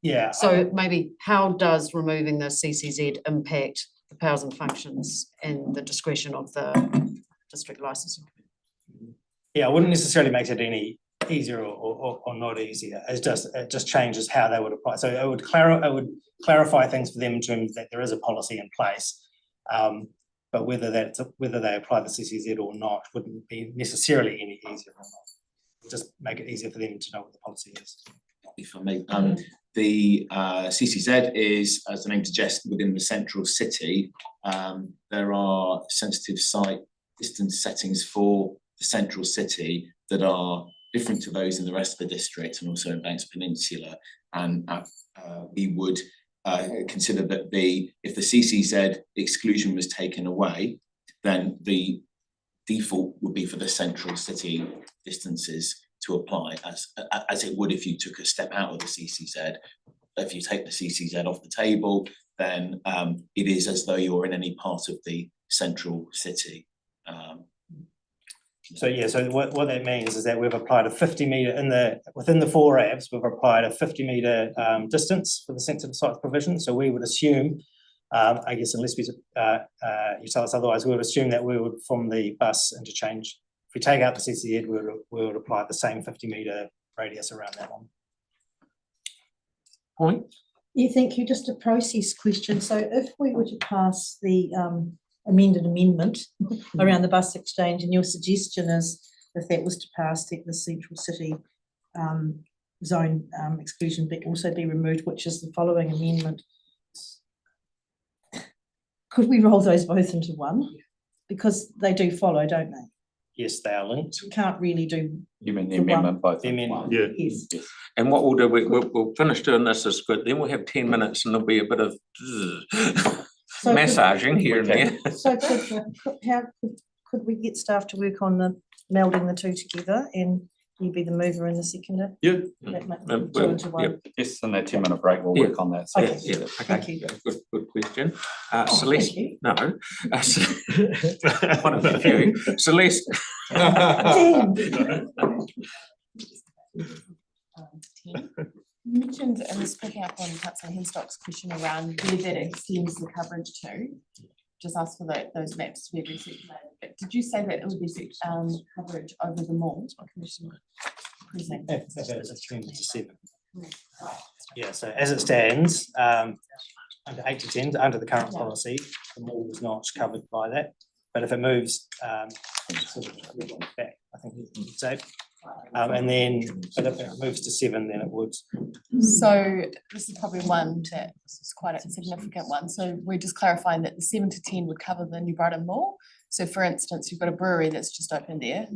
Speaker 2: Yeah.
Speaker 7: So maybe how does removing the CCZ impact the powers and functions and the discretion of the district licensing committee?
Speaker 2: Yeah, I wouldn't necessarily make it any easier or not easier. It just changes how they would apply. So it would clarify things for them in terms that there is a policy in place, but whether they apply the CCZ or not wouldn't be necessarily any easier or not. Just make it easier for them to know what the policy is.
Speaker 11: If I may, the CCZ is, as the name suggests, within the central city. There are sensitive site distance settings for the central city that are different to those in the rest of the district and also in Banks Peninsula. And we would consider that if the CCZ exclusion was taken away, then the default would be for the central city distances to apply as it would if you took a step out of the CCZ. If you take the CCZ off the table, then it is as though you're in any part of the central city.
Speaker 2: So what that means is that we've applied a 50 metre within the 4 Avs, we've applied a 50 metre distance for the sensitive sites provision. So we would assume, I guess unless you tell us otherwise, we would assume that we would, from the bus interchange, if we take out the CCZ, we would apply the same 50 metre radius around that one.
Speaker 1: Point?
Speaker 3: Yeah, thank you. Just a process question. So if we were to pass the amended amendment around the bus exchange, and your suggestion is if that was to pass, that the central city zone exclusion also be removed, which is the following amendment. Could we roll those both into one? Because they do follow, don't they?
Speaker 2: Yes, they are linked.
Speaker 3: We can't really do.
Speaker 12: You mean the amendment both?
Speaker 2: The amendment.
Speaker 6: Yeah.
Speaker 3: Yes.
Speaker 1: And what we'll do, we'll finish doing this is good. Then we'll have 10 minutes and there'll be a bit of
Speaker 3: So
Speaker 1: massaging here and there.
Speaker 3: So could we get staff to work on the melding the two together, and you be the mover and the seconder?
Speaker 12: Yeah.
Speaker 3: That might
Speaker 1: Mm.
Speaker 3: two into one.
Speaker 12: Yes, in that 10-minute break, we'll
Speaker 1: Yeah.
Speaker 12: work on that.
Speaker 3: Okay.
Speaker 1: Yeah, okay,
Speaker 3: Thank you.
Speaker 1: good question.
Speaker 3: Oh,
Speaker 1: Celeste,
Speaker 3: thank you.
Speaker 1: no, one of the few. Celeste.
Speaker 8: You mentioned, and this picking up on Councillor Henstock's question around where that extends the coverage to, just ask for those maps to be recirculated. But did you say that it would be coverage over the mall? Precinct?
Speaker 2: If it is extended to 7. Yeah, so as it stands, under 8 to 10, under the current policy, the mall is not covered by that. But if it moves sort of back, I think you could say, and then but if it moves to 7, then it would.
Speaker 8: So this is probably one that this is quite a significant one. So we're just clarifying that the 7 to 10 would cover the New Brighton Mall. So for instance, you've got a brewery that's just opened there.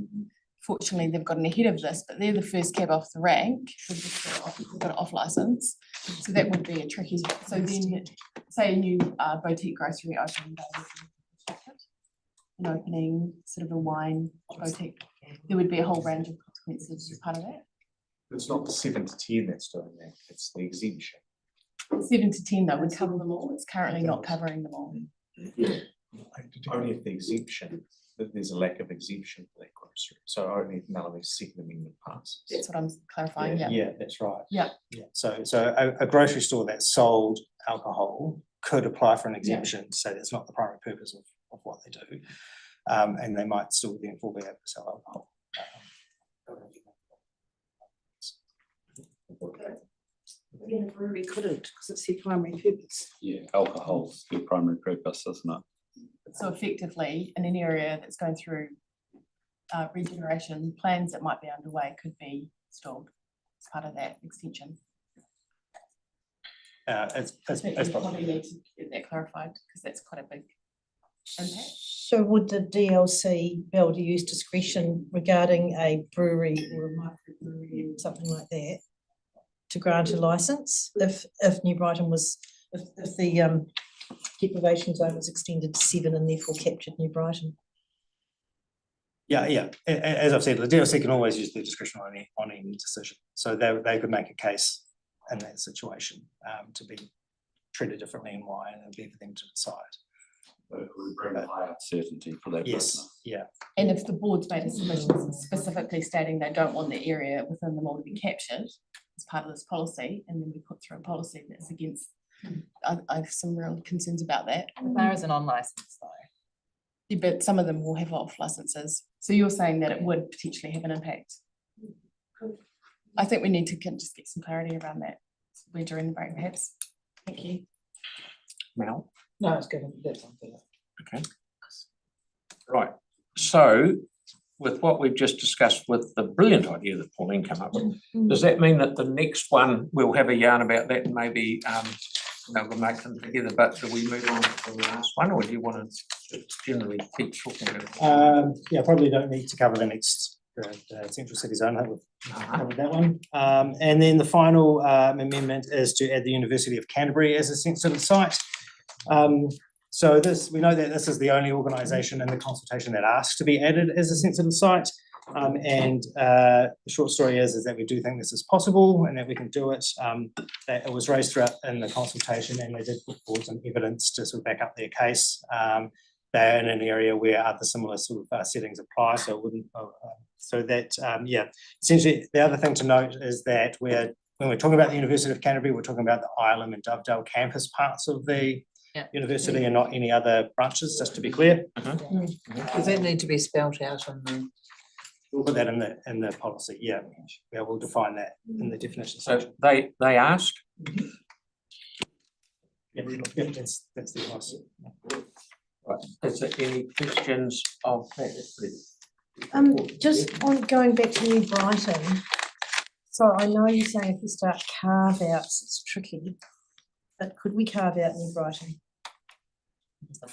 Speaker 8: Fortunately, they've gotten ahead of this, but they're the first cab off the rank. They've got an off license. So that would be a tricky. So then say a new boutique grocery opened, an opening sort of a wine boutique, there would be a whole range of consequences as part of that.
Speaker 9: It's not the 7 to 10 that's doing that, it's the exemption.
Speaker 8: 7 to 10 though would cover them all. It's currently not covering them all.
Speaker 9: Only if the exemption, that there's a lack of exemption for that grocery. So only if Melanie's second amendment passes.
Speaker 8: That's what I'm clarifying, yeah.
Speaker 2: Yeah, that's right.
Speaker 8: Yeah.
Speaker 2: So a grocery store that sold alcohol could apply for an exemption to say that's not the primary purpose of what they do. And they might still therefore be able to sell alcohol.
Speaker 3: Yeah, brewery couldn't, because it's their primary purpose.
Speaker 12: Yeah, alcohol's your primary purpose, isn't it?
Speaker 8: So effectively, in an area that's going through regeneration, plans that might be underway could be stalled as part of that extension.
Speaker 2: I think
Speaker 8: You probably need to get that clarified, because that's quite a big impact.
Speaker 3: So would the DLC be able to use discretion regarding a brewery or a microbrewery or something like that to grant a licence if New Brighton was, if the deprivation zone was extended to 7 and therefore captured New Brighton?
Speaker 2: Yeah. As I've said, the DLC can always use their discretion on any decision. So they could make a case in that situation to be treated differently and why, and it'd be for them to decide.
Speaker 12: It would bring higher certainty for that person.
Speaker 2: Yeah.
Speaker 8: And if the board's made a submission specifically stating they don't want the area within the mall to be captured as part of this policy, and then we put through a policy that's against, I have some real concerns about that.
Speaker 13: There is an on license though.
Speaker 8: Yeah, but some of them will have off licenses. So you're saying that it would potentially have an impact? I think we need to just get some clarity around that. We're during the break perhaps. Thank you.
Speaker 1: Mel?
Speaker 10: No, it's good.
Speaker 1: Okay. Right, so with what we've just discussed with the brilliant idea that Pauline came up with, does that mean that the next one we'll have a yarn about that and maybe amalgamate them together, but do we move on to the last one, or do you want to generally keep talking about it?
Speaker 2: Yeah, probably don't need to cover the next, the central city zone. I think we've covered that one. And then the final amendment is to add the University of Canterbury as a sensitive site. So this, we know that this is the only organisation in the consultation that asked to be added as a sensitive site. The short story is that we do think this is possible and that we can do it. That it was raised throughout in the consultation, and they did put forward some evidence to sort of back up their case. They're in an area where other similar sort of settings apply, so it wouldn't. Yeah. Essentially, the other thing to note is that when we're talking about the University of Canterbury, we're talking about the Ireland and Dovedale campus parts of the university and not any other branches. Just to be clear.
Speaker 10: Does that need to be spelled out on the?
Speaker 2: We'll put that in the policy. Yeah, we'll define that in the definition.
Speaker 1: So they asked.
Speaker 2: Yeah, that's the advice.
Speaker 1: Right. Is there any questions of that?
Speaker 3: Just on going back to New Brighton. So I know you're saying if we start carve outs, it's tricky, but could we carve out New Brighton?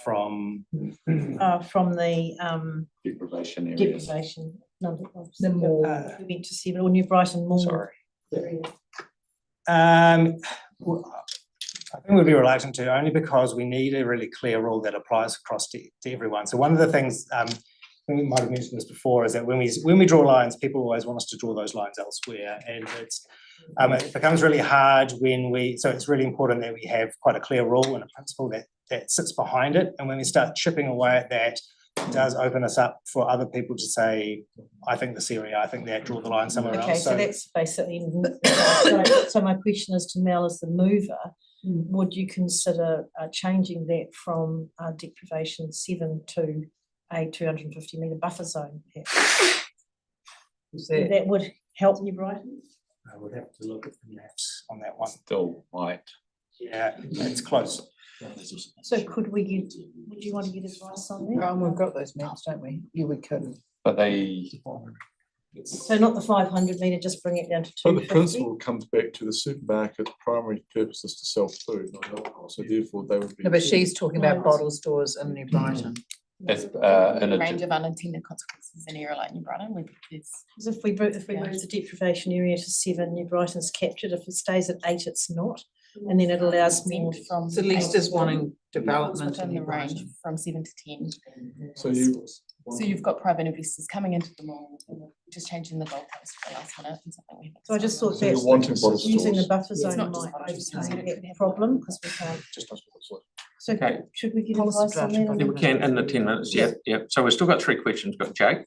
Speaker 2: From
Speaker 3: the
Speaker 12: Deprivation areas.
Speaker 3: deprivation number.
Speaker 10: The mall.
Speaker 3: We went to 7 or New Brighton Mall.
Speaker 2: Sorry. Well, I think we'd be reluctant to, only because we need a really clear rule that applies across to everyone. So one of the things, we might have mentioned this before, is that when we draw lines, people always want us to draw those lines elsewhere, and it becomes really hard so it's really important that we have quite a clear rule and a principle that sits behind it. And when we start chipping away at that, it does open us up for other people to say, I think this area, I think that, draw the line somewhere else.
Speaker 3: Okay, so that's basically, so my question is to Mel as the mover, would you consider changing that from deprivation 7 to a 250 metre buffer zone? That would help New Brighton?
Speaker 2: I would have to look at the maps on that one.
Speaker 12: Still might.
Speaker 2: Yeah, it's close.
Speaker 3: So would you want to get advice on that?
Speaker 10: We've got those maps, don't we? Yeah, we could.
Speaker 12: But they,
Speaker 3: So not the 500 metre, just bring it down to
Speaker 4: But
Speaker 3: 250?
Speaker 4: the principle comes back to the supermarket primary purpose is to sell food, not alcohol, so therefore they would be.
Speaker 10: No, but she's talking about bottle stores in New Brighton.
Speaker 12: as,
Speaker 8: A range of unintended consequences in an area like New Brighton,
Speaker 3: Because if we move the deprivation area to 7, New Brighton's captured. If it stays at 8, it's not. And then it allows more
Speaker 8: from.
Speaker 10: So Leicester's wanting development
Speaker 8: Within
Speaker 10: in
Speaker 8: the
Speaker 10: New
Speaker 8: range
Speaker 10: Brighton.
Speaker 8: from 7 to 10.
Speaker 4: So
Speaker 8: You've got private investors coming into the mall, just changing the goalpost for the last minute and something we haven't.
Speaker 3: So I just thought
Speaker 4: So you're
Speaker 3: that
Speaker 4: wanting bottle
Speaker 3: using the
Speaker 4: stores.
Speaker 3: buffer
Speaker 8: It's
Speaker 3: zone
Speaker 8: not just
Speaker 3: might
Speaker 8: bottle stores,
Speaker 3: overcome
Speaker 8: it could
Speaker 3: that
Speaker 8: have-
Speaker 3: problem, because we can't. So
Speaker 1: Okay.
Speaker 3: should we get
Speaker 10: Policy
Speaker 3: advice on
Speaker 10: draft
Speaker 3: that?
Speaker 1: Yeah, we can in the 10 minutes. Yeah. So we've still got 3 questions. Got Jake.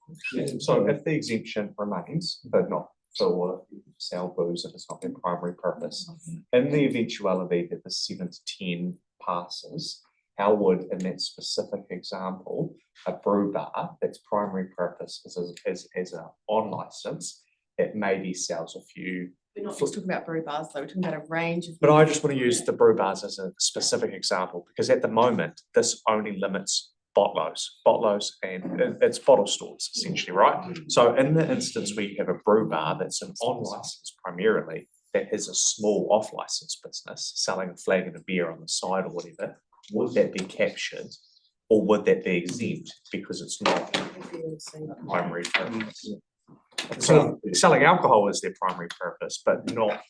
Speaker 9: So if the exemption remains, but not for sell booze if it's not their primary purpose, in the eventuality that the 7 to 10 passes, how would, in that specific example, a brew bar that's primary purpose is a on license that maybe sells a few.
Speaker 8: We're not just talking about brew bars, though, we're talking about a range of.
Speaker 9: But I just want to use the brew bars as a specific example, because at the moment, this only limits botlos, and it's bottle stores essentially, right? So in the instance where you have a brew bar that's an on license primarily, that is a small off license business selling a flag and a beer on the side or whatever, would that be captured or would that be exempt because it's not primary purpose? So selling alcohol is their primary purpose, but not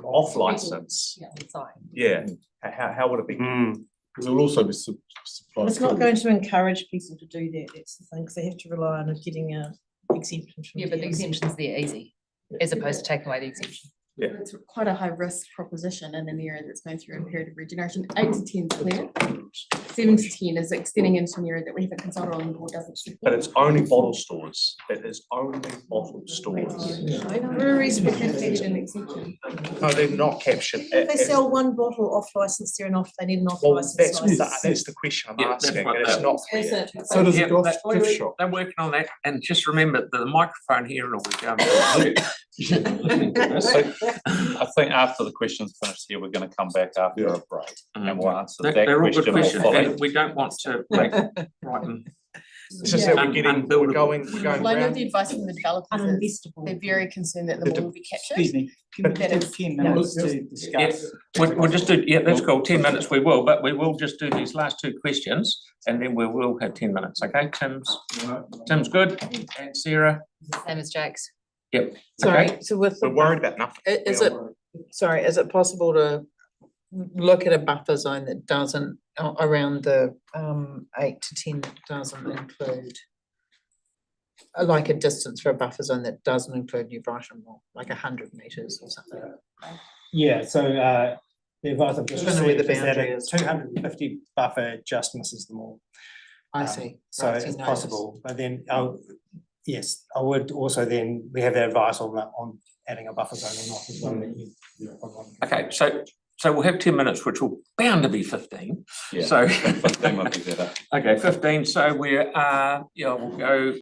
Speaker 9: off license. Yeah, how would it be?
Speaker 4: Because it will also be supplied.
Speaker 3: It's not going to encourage people to do that, that's the thing, because they have to rely on getting a exemption from.
Speaker 13: Yeah, but the exemption's there easy, as opposed to taking away the exemption.
Speaker 9: Yeah.
Speaker 8: It's quite a high risk proposition in an area that's going through a period of regeneration. 8 to 10 is clear. 7 to 10 is extending into an area that we haven't consulted on or doesn't support.
Speaker 9: But it's only bottle stores. It is only bottle stores.
Speaker 8: Breweries would have to get an exemption.
Speaker 9: No, they're not captured.
Speaker 3: If they sell one bottle off license, they're not, they need an off
Speaker 9: Well,
Speaker 3: license.
Speaker 9: that's the question I'm
Speaker 1: Yeah, that's
Speaker 9: asking,
Speaker 1: what
Speaker 9: and it's
Speaker 1: that-
Speaker 9: not
Speaker 8: Is
Speaker 9: clear.
Speaker 8: it?
Speaker 4: So does
Speaker 1: Yeah,
Speaker 4: a golf
Speaker 1: that-
Speaker 4: gift shop.
Speaker 1: They're working on that, and just remember the microphone here will be going to
Speaker 12: I think after the questions finished here, we're going to come back after a break and we'll answer that
Speaker 1: They're all good
Speaker 12: question more
Speaker 1: questions,
Speaker 12: fully.
Speaker 1: and we don't want to make Brighton
Speaker 6: It's just that we're going
Speaker 8: Well, I know
Speaker 6: round.
Speaker 8: the advice from the developers is they're very concerned that the mall will be captured.
Speaker 5: Excuse me, can we
Speaker 8: That
Speaker 5: just
Speaker 8: is-
Speaker 5: have 10 minutes to discuss?
Speaker 1: We'll just do, yeah, that's cool, 10 minutes we will, but we will just do these last two questions and then we will have 10 minutes, okay? Tim's good, and Sarah?
Speaker 13: Same as Jack's.
Speaker 1: Yep. Okay.
Speaker 10: Sorry, so with the.
Speaker 4: We're worried about nothing.
Speaker 10: Is it, sorry, is it possible to look at a buffer zone that doesn't, around the 8 to 10 doesn't include like a distance for a buffer zone that doesn't include New Brighton Mall, like 100 metres or something?
Speaker 2: Yeah, so the advice I've just
Speaker 10: I don't know where
Speaker 2: received
Speaker 10: the
Speaker 2: is that
Speaker 10: boundary
Speaker 2: a
Speaker 10: is.
Speaker 2: 250 buffer just misses them all.
Speaker 10: I see.
Speaker 2: So
Speaker 10: Right, so
Speaker 2: it's
Speaker 10: no,
Speaker 2: possible, but then, yes, I would also then, we have the advice on that, on adding a buffer zone or not as well. That you.
Speaker 1: Okay, so we'll have 10 minutes, which will bound to be 15.
Speaker 12: Yeah,
Speaker 1: So,
Speaker 12: 15 might be better.
Speaker 1: okay, 15, so we're, yeah, we'll go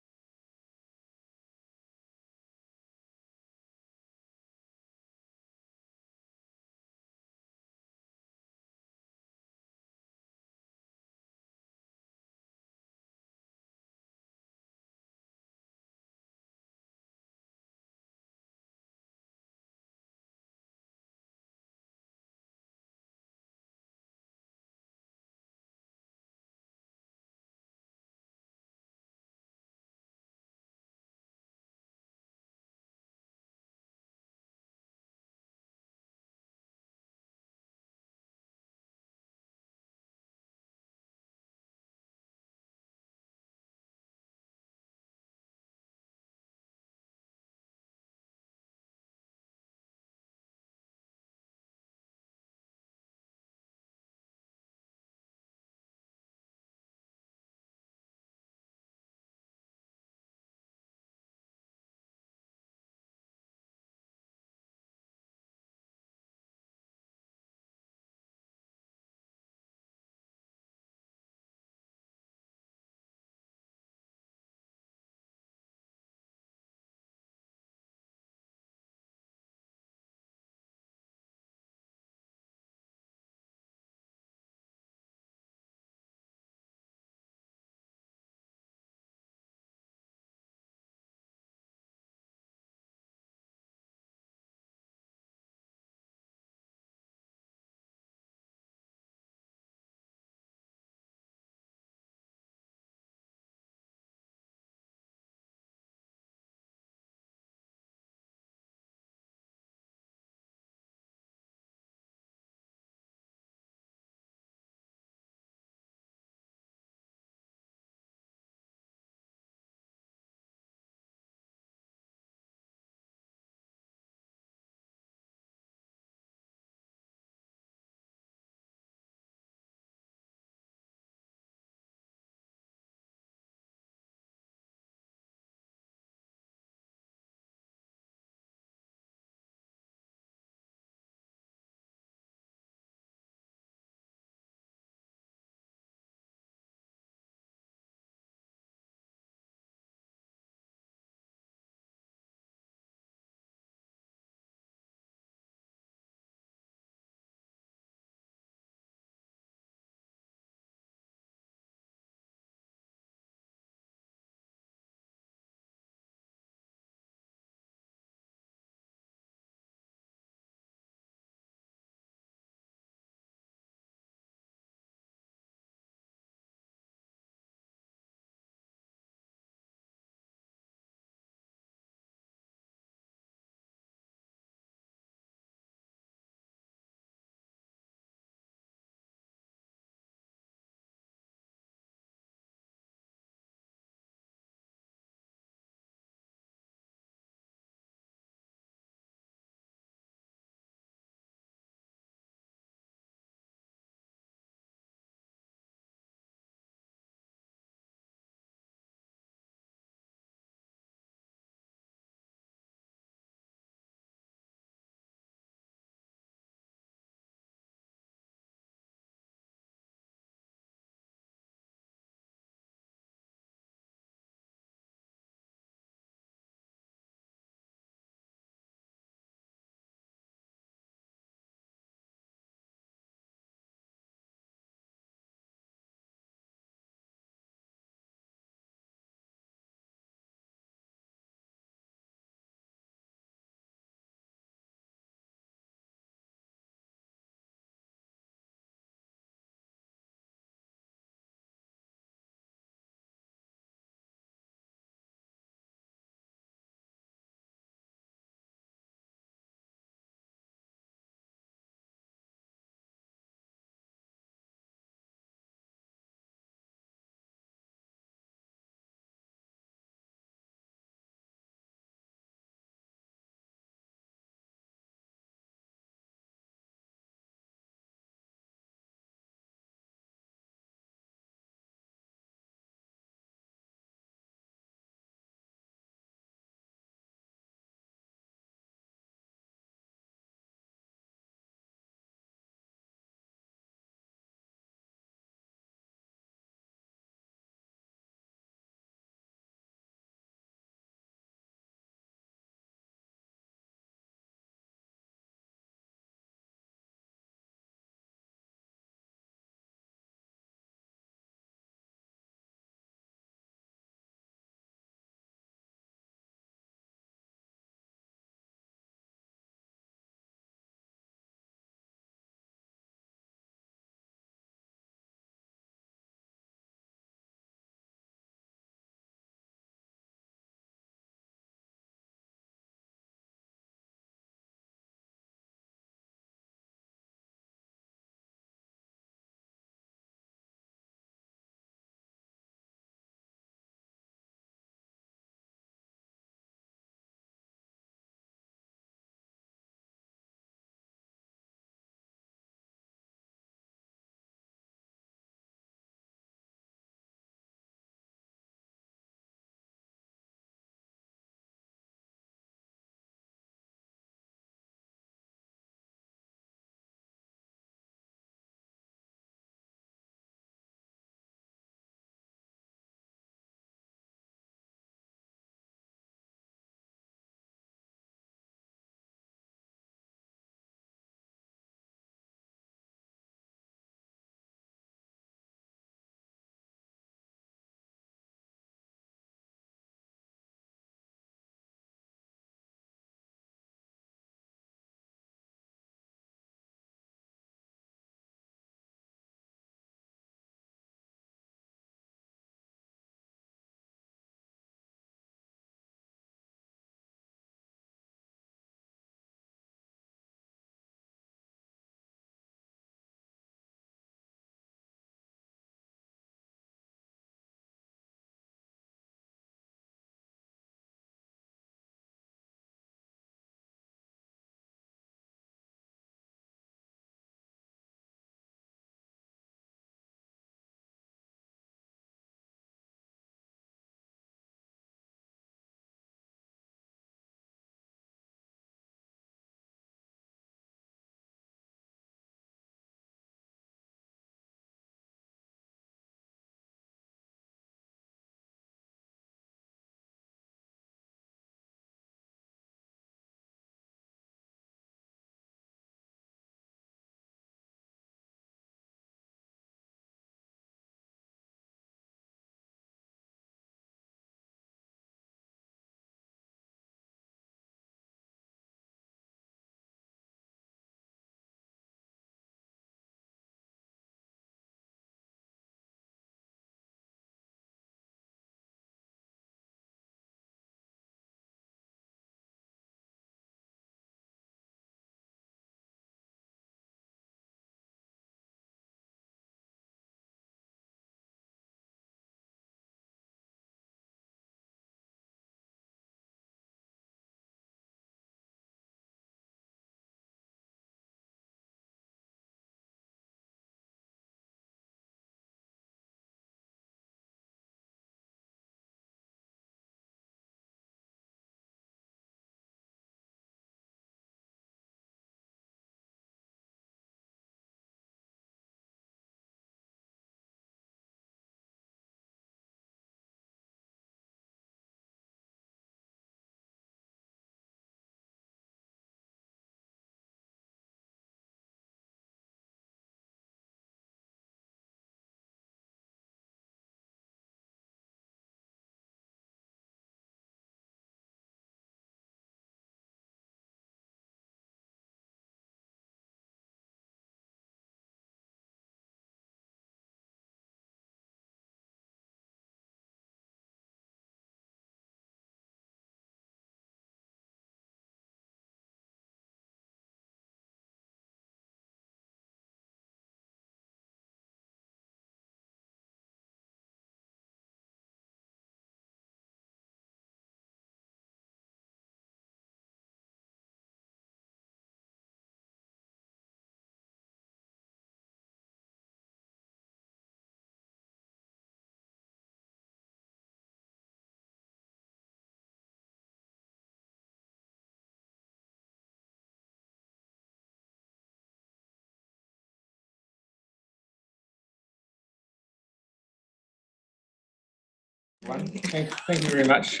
Speaker 1: Thank you very much.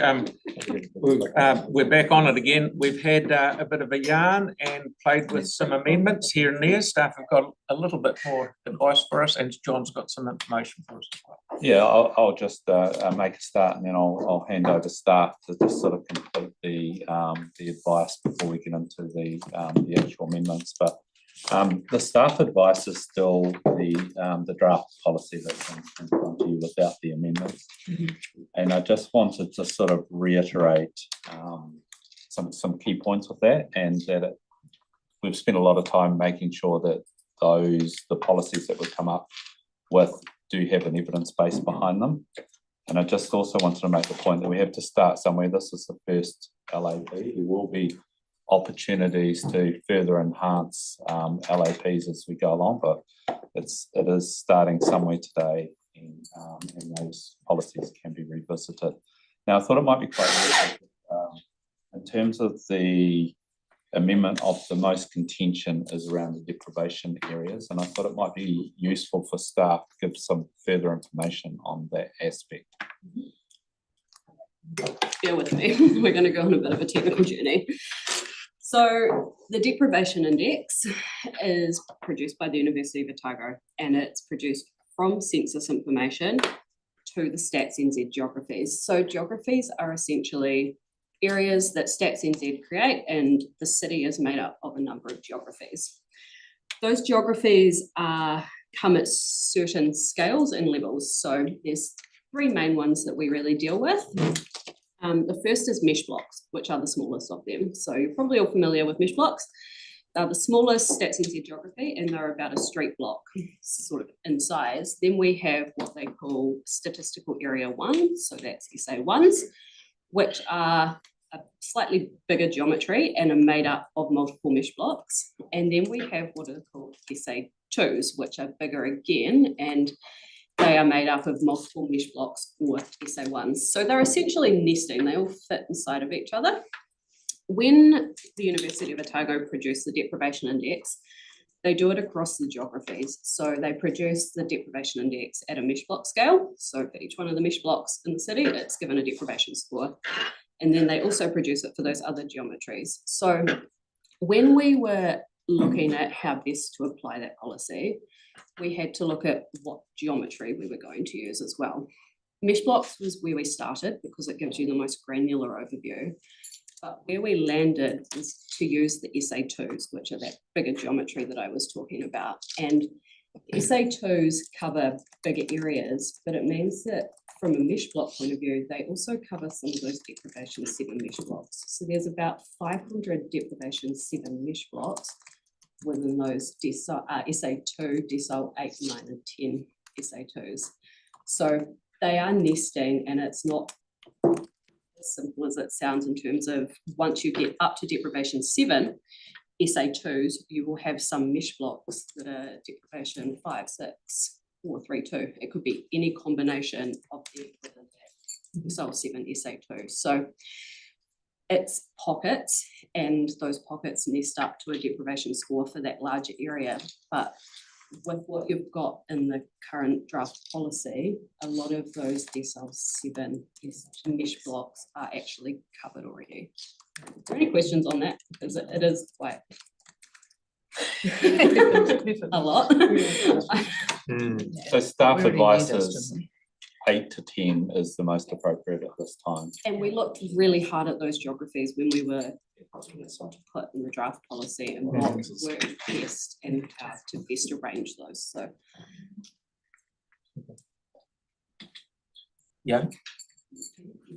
Speaker 1: We're back on it again. We've had a bit of a yarn and played with some amendments here and there. Staff have got a little bit more advice for us, and John's got some information for us as well.
Speaker 12: Yeah, I'll just make a start, and then I'll hand over staff to just sort of complete the advice before we get into the actual amendments. But the staff advice is still the draft policy that's in front of you without the amendments. And I just wanted to sort of reiterate some key points with that, and that we've spent a lot of time making sure that the policies that we come up with do have an evidence base behind them. And I just also wanted to make the point that we have to start somewhere. This is the first LAP. There will be opportunities to further enhance LAPs as we go along, but it is starting somewhere today, and those policies can be revisited. Now, I thought it might be quite useful in terms of the amendment of the most contention is around the deprivation areas, and I thought it might be useful for staff to give some further information on that aspect.
Speaker 14: Bear with me, we're going to go on a bit of a technical journey. So the deprivation index is produced by the University of Otago, and it's produced from census information to the Stats NZ geographies. So geographies are essentially areas that Stats NZ create, and the city is made up of a number of geographies. Those geographies come at certain scales and levels. So there's three main ones that we really deal with. The first is mesh blocks, which are the smallest of them. So you're probably all familiar with mesh blocks. They're the smallest Stats NZ geography, and they're about a street block sort of in size. Then we have what they call statistical area 1, so that's SA1s, which are a slightly bigger geometry and are made up of multiple mesh blocks. And then we have what are called SA2s, which are bigger again, and they are made up of multiple mesh blocks or SA1s. So they're essentially nesting, they all fit inside of each other. When the University of Otago produce the deprivation index, they do it across the geographies. So they produce the deprivation index at a mesh block scale. So for each one of the mesh blocks in the city, it's given a deprivation score. And then they also produce it for those other geometries. So when we were looking at how best to apply that policy, we had to look at what geometry we were going to use as well. Mesh blocks was where we started because it gives you the most granular overview. But where we landed was to use the SA2s, which are that bigger geometry that I was talking about. And SA2s cover bigger areas, but it means that from a mesh block point of view, they also cover some of those deprivation 7 mesh blocks. So there's about 500 deprivation 7 mesh blocks within those SA2, decile 8, 9, and 10 SA2s. So they are nesting, and it's not as simple as it sounds in terms of once you get up to deprivation 7 SA2s, you will have some mesh blocks that are deprivation 5, 6, or 3, 2. It could be any combination of the within that decile 7 SA2. So it's pockets, and those pockets nest up to a deprivation score for that larger area. But with what you've got in the current draft policy, a lot of those decile 7 mesh blocks are actually covered already. Are there any questions on that? Because it is quite a lot.
Speaker 12: So staff advice is 8 to 10 is the most appropriate at this time.
Speaker 14: And we looked really hard at those geographies when we were what to put in the draft policy and what worked best and how to best arrange those. So
Speaker 1: yeah.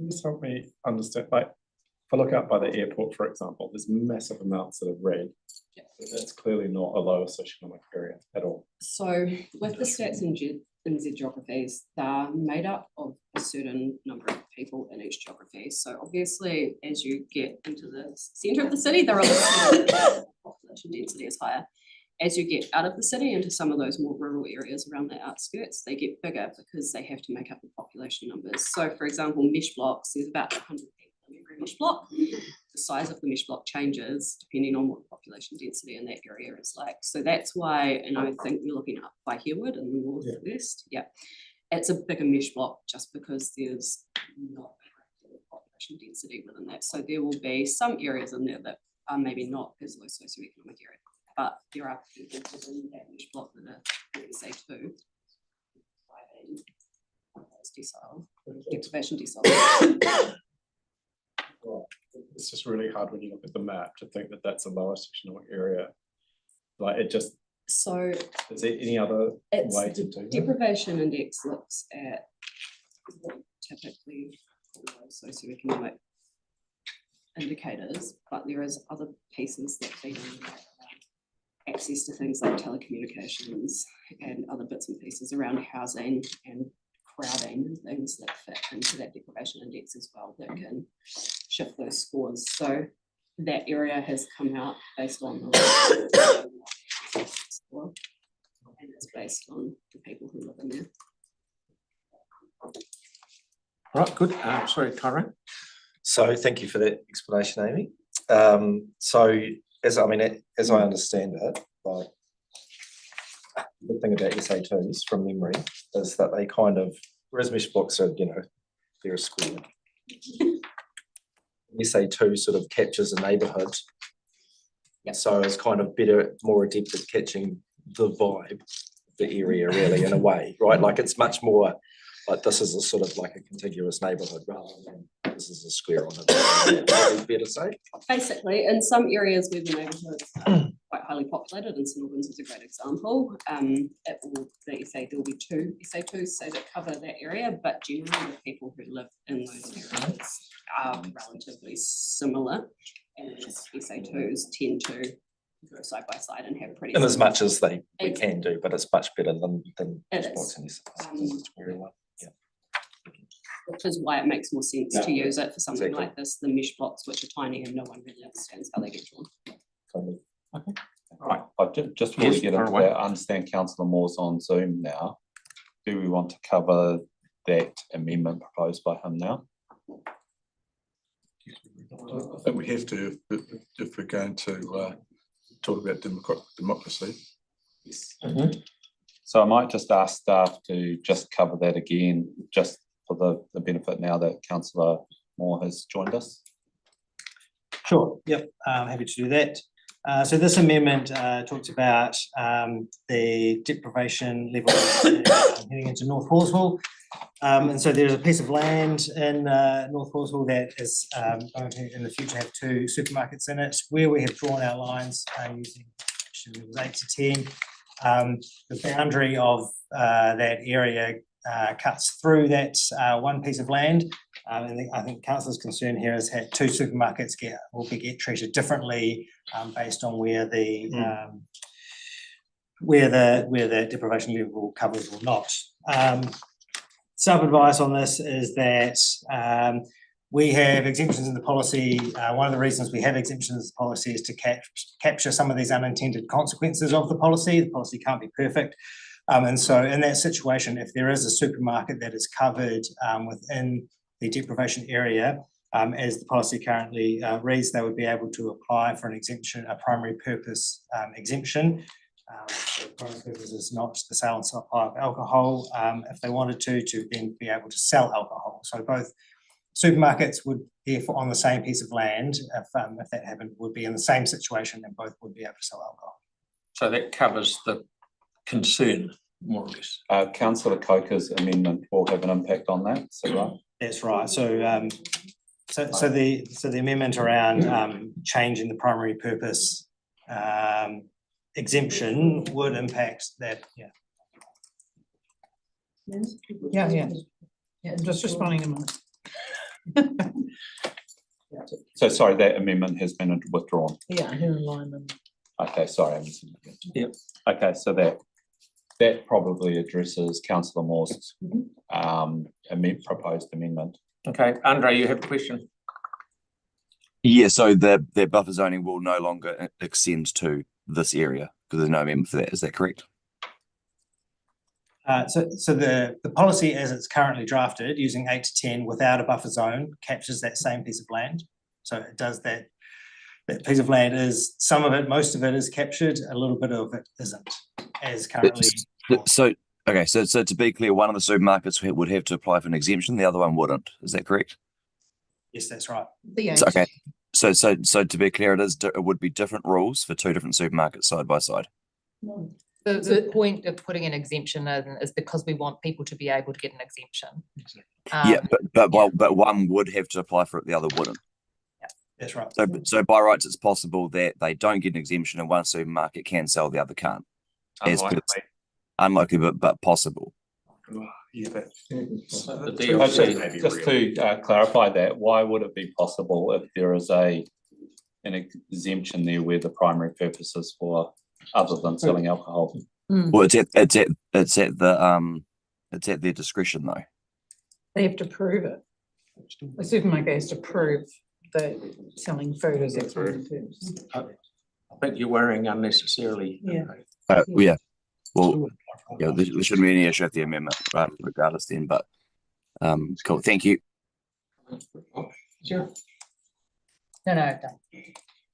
Speaker 15: Just help me understand, like if I look out by the airport, for example, there's massive amounts that are red.
Speaker 14: yeah.
Speaker 15: That's clearly not a low socioeconomic area at all.
Speaker 14: So with the Stats NZ geographies, they're made up of a certain number of people in each geography. So obviously, as you get into the centre of the city, they're a little smaller, population density is higher. As you get out of the city into some of those more rural areas around the outskirts, they get bigger because they have to make up the population numbers. So for example, mesh blocks, there's about 100 people in every mesh block. The size of the mesh block changes depending on what the population density in that area is like. So that's why, and I think we're looking up by Herwood in the northwest, yeah. it's a bigger mesh block just because there's not population density within that. So there will be some areas in there that are maybe not as low socioeconomic area, but there are people within that mesh block that are, say, two. Deprivation decile.
Speaker 15: It's just really hard when you look at the map to think that that's a lower sectional area. Like it just.
Speaker 14: So.
Speaker 15: Is there any other way to do that?
Speaker 14: Deprivation index looks at typically socioeconomic indicators, but there is other pieces that feed in access to things like telecommunications and other bits and pieces around housing and crowding and things that fit into that deprivation index as well that can shift those scores. So that area has come out based on the score, and it's based on the people who live in there.
Speaker 1: Right, good. Sorry, Tyrone.
Speaker 16: So thank you for that explanation, Amy. So as I understand it, like the thing about SA2s from memory is that they kind of, whereas mesh blocks are, they're a square. SA2 sort of captures a neighbourhood.
Speaker 14: Yep.
Speaker 16: So it's kind of better, more adept at catching the vibe of the area really in a way, right? Like it's much more like this is a sort of like a contiguous neighbourhood rather than this is a square on it. Would be fair to say?
Speaker 14: Basically, in some areas where the neighbourhoods are quite highly populated, and St Albans is a great example, it will, there will be two SA2s that cover that area, but generally the people who live in those areas are relatively similar, and SA2s tend to go side by side and have pretty.
Speaker 16: In as much as we can do, but it's much better than
Speaker 14: it is. Which is why it makes more sense to use it for something like this, the mesh blocks, which are tiny and no one really understands how they get drawn.
Speaker 1: Okay. Right.
Speaker 12: Just before we get into that, I understand Councillor Moore's on Zoom now. Do we want to cover that amendment proposed by him now?
Speaker 4: I think we have to if we're going to talk about democracy.
Speaker 12: Yes. So I might just ask staff to just cover that again, just for the benefit now that Councillor Moore has joined us.
Speaker 2: Sure, yep, happy to do that. So this amendment talks about the deprivation level heading into North Horseville. And so there's a piece of land in North Horseville that is going to in the future have two supermarkets in it. Where we have drawn our lines using levels 8 to 10, the boundary of that area cuts through that one piece of land. And I think Councillor's concern here is that two supermarkets will get treated differently based on where the deprivation level covers or not. Some advice on this is that we have exemptions in the policy. One of the reasons we have exemptions in the policy is to capture some of these unintended consequences of the policy. The policy can't be perfect. And so in that situation, if there is a supermarket that is covered within the deprivation area, as the policy currently reads, they would be able to apply for an exemption, a primary purpose exemption. The primary purpose is not the sale and supply of alcohol. If they wanted to then be able to sell alcohol. So both supermarkets would therefore on the same piece of land, if that happened, would be in the same situation and both would be able to sell alcohol.
Speaker 1: So that covers the concern, more or less.
Speaker 12: Councillor Coker's amendment will have an impact on that, is that right?
Speaker 2: That's right. So so the amendment around changing the primary purpose exemption would impact that.
Speaker 10: Yeah. I'm just responding a moment.
Speaker 12: So sorry, that amendment has been withdrawn.
Speaker 10: Yeah, in alignment.
Speaker 12: Okay, sorry, I missed it.
Speaker 1: Yep.
Speaker 12: Okay, so that probably addresses Councillor Moore's proposed amendment.
Speaker 1: Okay, Andre, you have a question?
Speaker 17: Yeah, so the buffer zoning will no longer extend to this area because there's no amendment for that. Is that correct?
Speaker 2: So the policy as it's currently drafted, using 8 to 10 without a buffer zone, captures that same piece of land. So it does that. That piece of land is, some of it, most of it is captured, a little bit of it isn't, as currently.
Speaker 17: So Okay, so to be clear, one of the supermarkets would have to apply for an exemption, the other one wouldn't. Is that correct?
Speaker 2: Yes, that's right.
Speaker 17: Okay. So to be clear, it would be different rules for two different supermarkets side by side.
Speaker 13: The point of putting an exemption in is because we want people to be able to get an exemption.
Speaker 17: Yeah, but one would have to apply for it, the other wouldn't.
Speaker 2: That's right.
Speaker 17: So by rights, it's possible that they don't get an exemption and one supermarket can sell, the other can't. Unlikely, but possible.
Speaker 4: Just to clarify that, why would it be possible if there is an exemption there where the primary purpose is for other than selling alcohol?
Speaker 17: Well, it's at their discretion though.
Speaker 10: They have to prove it. The supermarket has to prove that selling food is its primary purpose.
Speaker 1: I think you're worrying unnecessarily.
Speaker 3: Yeah.
Speaker 17: Yeah. Well, yeah, there shouldn't be any issue with the amendment, regardless then, but cool, thank you.
Speaker 13: No.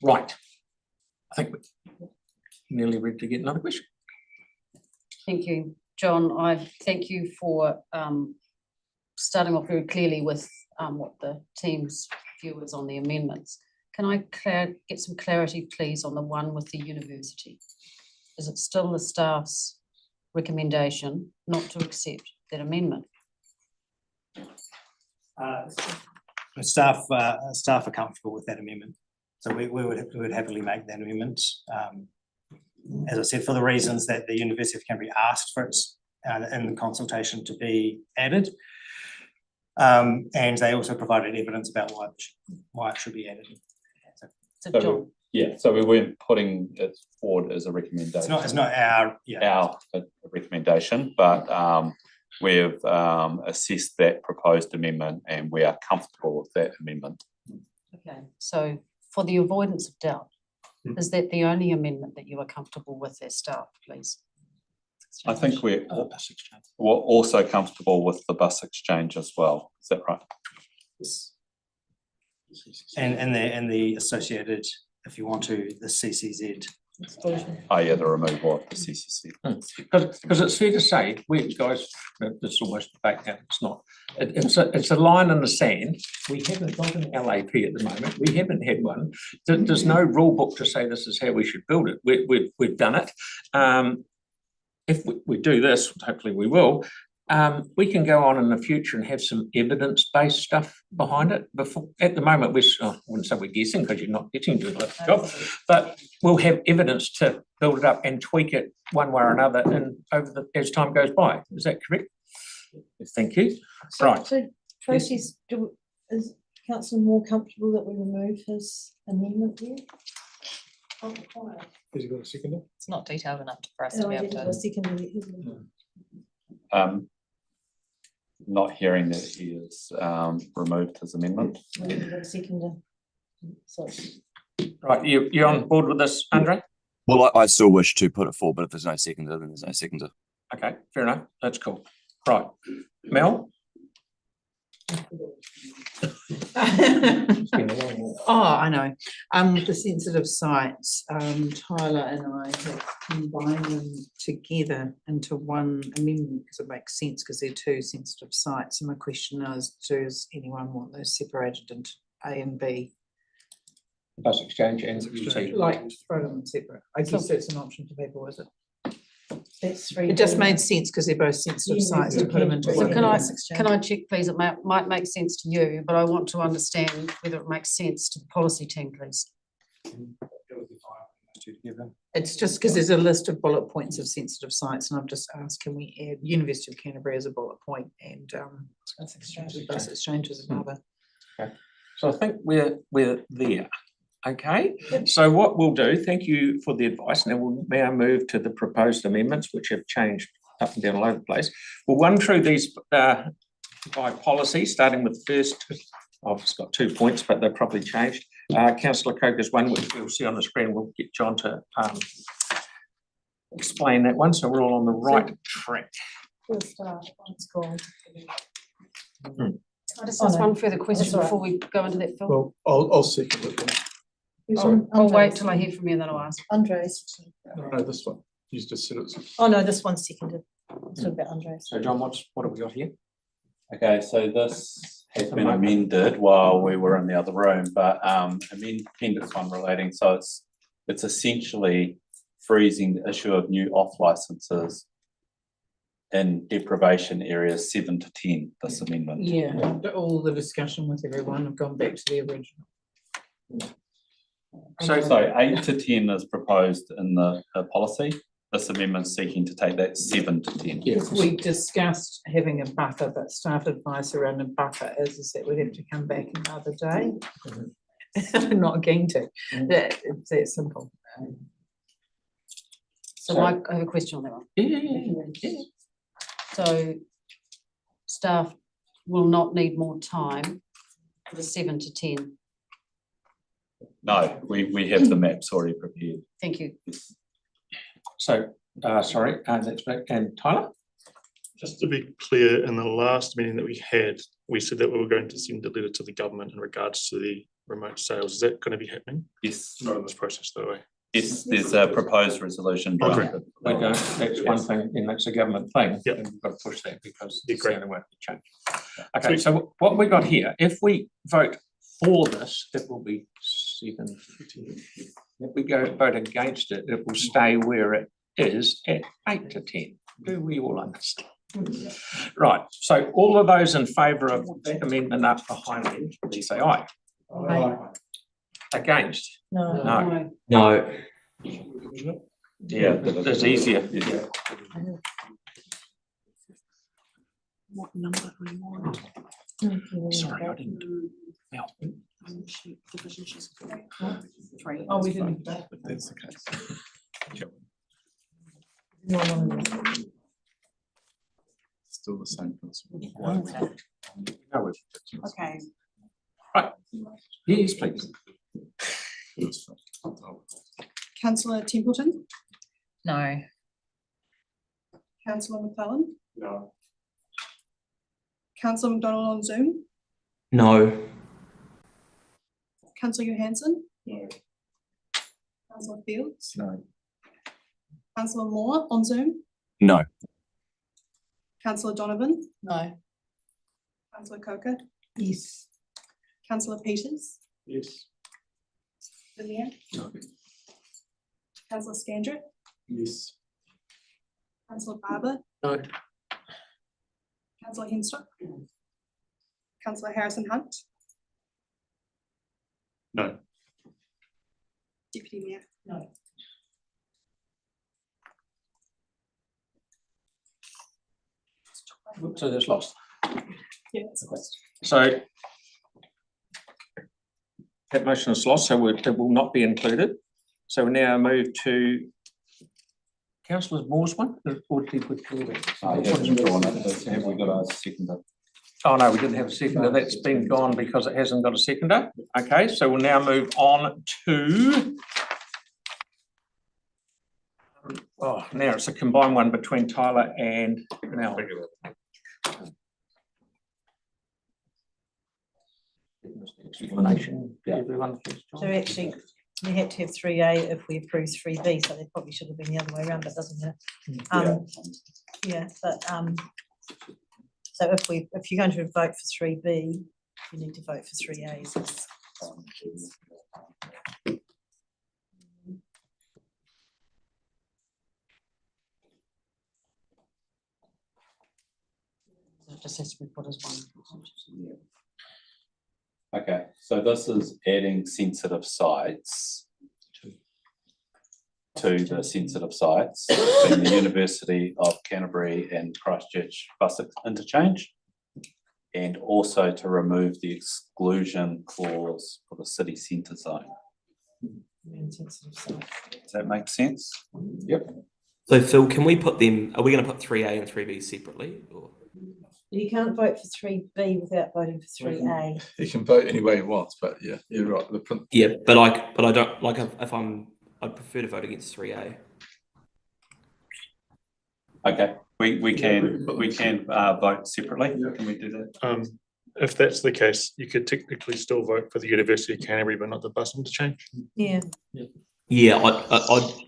Speaker 1: Right. I think we're nearly ready to get another question.
Speaker 7: Thank you, John. I thank you for starting off very clearly with what the team's view is on the amendments. Can I get some clarity, please, on the one with the university? Is it still the staff's recommendation not to accept that amendment?
Speaker 2: Staff are comfortable with that amendment, so we would happily make that amendment. As I said, for the reasons that the University of Canterbury asked for it in the consultation to be added, and they also provided evidence about why it should be added.
Speaker 7: So John.
Speaker 12: Yeah, so we weren't putting it forward as a recommendation.
Speaker 2: It's not our
Speaker 12: recommendation, but we've assessed that proposed amendment and we are comfortable with that amendment.
Speaker 7: Okay, so for the avoidance of doubt, is that the only amendment that you are comfortable with as staff, please?
Speaker 12: I think we're also comfortable with the bus exchange as well. Is that right?
Speaker 2: Yes. And the associated, if you want to, the CCZ.
Speaker 12: Oh yeah, the removal of the CCC.
Speaker 1: Because it's fair to say, we guys, this is almost back now, it's not. It's a line in the sand. We haven't got an LAP at the moment. We haven't had one. There's no rule book to say this is how we should build it. We've done it. If we do this, hopefully we will, we can go on in the future and have some evidence-based stuff behind it. Before, at the moment, I wouldn't say we're guessing because you're not getting to the job, but we'll have evidence to build it up and tweak it one way or another and as time goes by. Is that correct? Thank you. Right.
Speaker 3: So Tracy, is Councillor more comfortable that we remove his amendment there?
Speaker 6: Has he got a seconder?
Speaker 13: It's not detailed enough for us to be able to.
Speaker 12: Not hearing that he has removed his amendment.
Speaker 1: Right, you're on board with this, Andre?
Speaker 17: Well, I still wish to put it forward, but if there's no seconder, then there's no seconder.
Speaker 1: Okay, fair enough. That's cool. Right, Mel?
Speaker 10: Oh, I know. With the sensitive sites, Tyler and I have combined them together into one amendment because it makes sense because they're two sensitive sites. And my question is, does anyone want those separated into A and B?
Speaker 1: Bus exchange and
Speaker 10: like throw them separate. I guess that's an option for people, is it?
Speaker 3: That's three.
Speaker 10: It just made sense because they're both sensitive sites to put them into
Speaker 7: So
Speaker 10: one.
Speaker 7: can I check, please? It might make sense to you, but I want to understand whether it makes sense to the policy team, please.
Speaker 10: It's just because there's a list of bullet points of sensitive sites, and I've just asked, can we add University of Canterbury as a bullet point and bus exchange as another?
Speaker 1: Okay, so I think we're there. Okay, so what we'll do, thank you for the advice. Now we'll now move to the proposed amendments, which have changed up and down all over the place. We'll run through these by policy, starting with the first. I've just got 2 points, but they're probably changed. Councillor Coker's one, which we'll see on the screen. We'll get John to explain that one, so we're all on the right track.
Speaker 7: I just ask one further question before we go into that, Phil.
Speaker 6: Well, I'll second it.
Speaker 7: I'll wait till I hear from you and then I'll ask.
Speaker 3: Andre's.
Speaker 6: No, this one. You just said it's.
Speaker 3: Oh no, this one's seconded. Talk about Andres.
Speaker 1: So John, what have we got here?
Speaker 12: Okay, so this has been amended while we were in the other room, but appendix 1 relating, so it's essentially freezing the issue of new off licenses in deprivation areas 7 to 10, this amendment.
Speaker 10: Yeah, all the discussion with everyone have gone back to the original.
Speaker 12: So 8 to 10 is proposed in the policy. This amendment seeking to take that 7 to 10.
Speaker 10: Yes, we discussed having a buffer, but staff advice around a buffer is that we'd have to come back another day. I'm not keen to. It's that simple.
Speaker 7: So I have a question on that one.
Speaker 1: Yeah.
Speaker 7: So staff will not need more time for the 7 to 10.
Speaker 12: No, we have the maps already prepared.
Speaker 7: Thank you.
Speaker 1: So, sorry, that's back. And Tyler?
Speaker 6: Just to be clear, in the last meeting that we had, we said that we were going to send a letter to the government in regards to the remote sales. Is that going to be happening?
Speaker 12: Yes.
Speaker 6: Not in this process, though, eh?
Speaker 12: Yes, there's a proposed resolution drafted.
Speaker 1: We're going, that's one thing, and that's a government thing.
Speaker 6: Yep.
Speaker 1: And we've got to push that because
Speaker 6: Yeah,
Speaker 1: it's
Speaker 6: great.
Speaker 1: the only way to change. Okay, so what we got here, if we vote for this, it will be 7 to 10. If we vote against it, it will stay where it is at 8 to 10. Do we all understand? Right, so all of those in favour of that amendment up behind me, please say aye.
Speaker 3: Aye.
Speaker 1: Against?
Speaker 3: No.
Speaker 1: No.
Speaker 12: Yeah,
Speaker 1: It's easier.
Speaker 12: Yeah.
Speaker 3: What number are you on?
Speaker 1: Sorry, I didn't. Well,
Speaker 3: Three. Oh, we didn't.
Speaker 4: That's the case. Still the same principle.
Speaker 3: Okay.
Speaker 1: Right, yes, please.
Speaker 18: Councillor Templeton,
Speaker 13: No.
Speaker 18: Councillor McClellan,
Speaker 6: No.
Speaker 18: Councillor McDonald on Zoom,
Speaker 19: No.
Speaker 18: Councillor Johansson,
Speaker 6: No.
Speaker 18: Councillor Fields,
Speaker 4: No.
Speaker 18: Councillor Moore on Zoom,
Speaker 17: No.
Speaker 18: Councillor Donovan,
Speaker 3: No.
Speaker 18: Councillor Coker,
Speaker 3: Yes.
Speaker 18: Councillor Peters,
Speaker 6: Yes.
Speaker 18: Villiers, Councillor Scandrett,
Speaker 6: Yes.
Speaker 18: Councillor Barber,
Speaker 1: No.
Speaker 18: Councillor Henstock, Councillor Harrison Hunt,
Speaker 6: No.
Speaker 18: Deputy Mayor.
Speaker 3: No.
Speaker 1: So that's lost.
Speaker 18: Yeah, it's
Speaker 1: So that motion is lost, so it will not be included. So we now move to Councillor Moore's one, or did we withdraw that?
Speaker 12: Have we got a seconder?
Speaker 1: Oh, no, we didn't have a seconder. That's been gone because it hasn't got a seconder. Okay, so we'll now move on to now it's a combined one between Tyler and Mel. Explanation, everyone.
Speaker 3: So actually, we had to have 3A if we approve 3B, so they probably should have been the other way around, but doesn't matter. Yeah, but so if you're going to vote for 3B, you need to vote for 3As.
Speaker 7: So it just has to be put as one.
Speaker 12: Okay, so this is adding sensitive sites to the sensitive sites between the University of Canterbury and Christchurch bus interchange, and also to remove the exclusion clause for the city centre zone. Does that make sense?
Speaker 1: Yep.
Speaker 19: So Phil, can we put them, are we going to put 3A and 3B separately? Or?
Speaker 3: You can't vote for 3B without voting for 3A.
Speaker 4: He can vote any way he wants, but yeah, you're right.
Speaker 19: Yeah, but I don't, like if I'd prefer to vote against 3A.
Speaker 12: Okay, we can vote separately. Can we do that?
Speaker 6: If that's the case, you could technically still vote for the University of Canterbury, but not the bus interchange.
Speaker 3: Yeah.
Speaker 19: Yeah,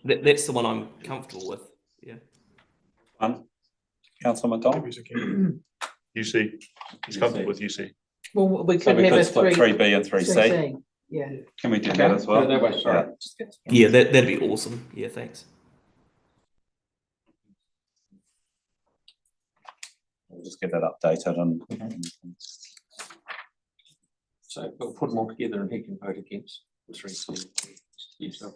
Speaker 19: that's the one I'm comfortable with. Yeah.
Speaker 12: Councillor McDonald?
Speaker 6: UC, he's comfortable with UC.
Speaker 10: Well, we
Speaker 12: So
Speaker 10: could
Speaker 12: we
Speaker 10: have
Speaker 12: could
Speaker 10: a
Speaker 12: split
Speaker 10: three.
Speaker 12: 3B and 3C.
Speaker 10: 3C, yeah.
Speaker 12: Can we do that as well?
Speaker 1: That way, sorry.
Speaker 19: Yeah, that'd be awesome. Yeah, thanks.
Speaker 12: We'll just get that updated and.
Speaker 1: So we'll put them all together and he can vote against the 3C. Yourself.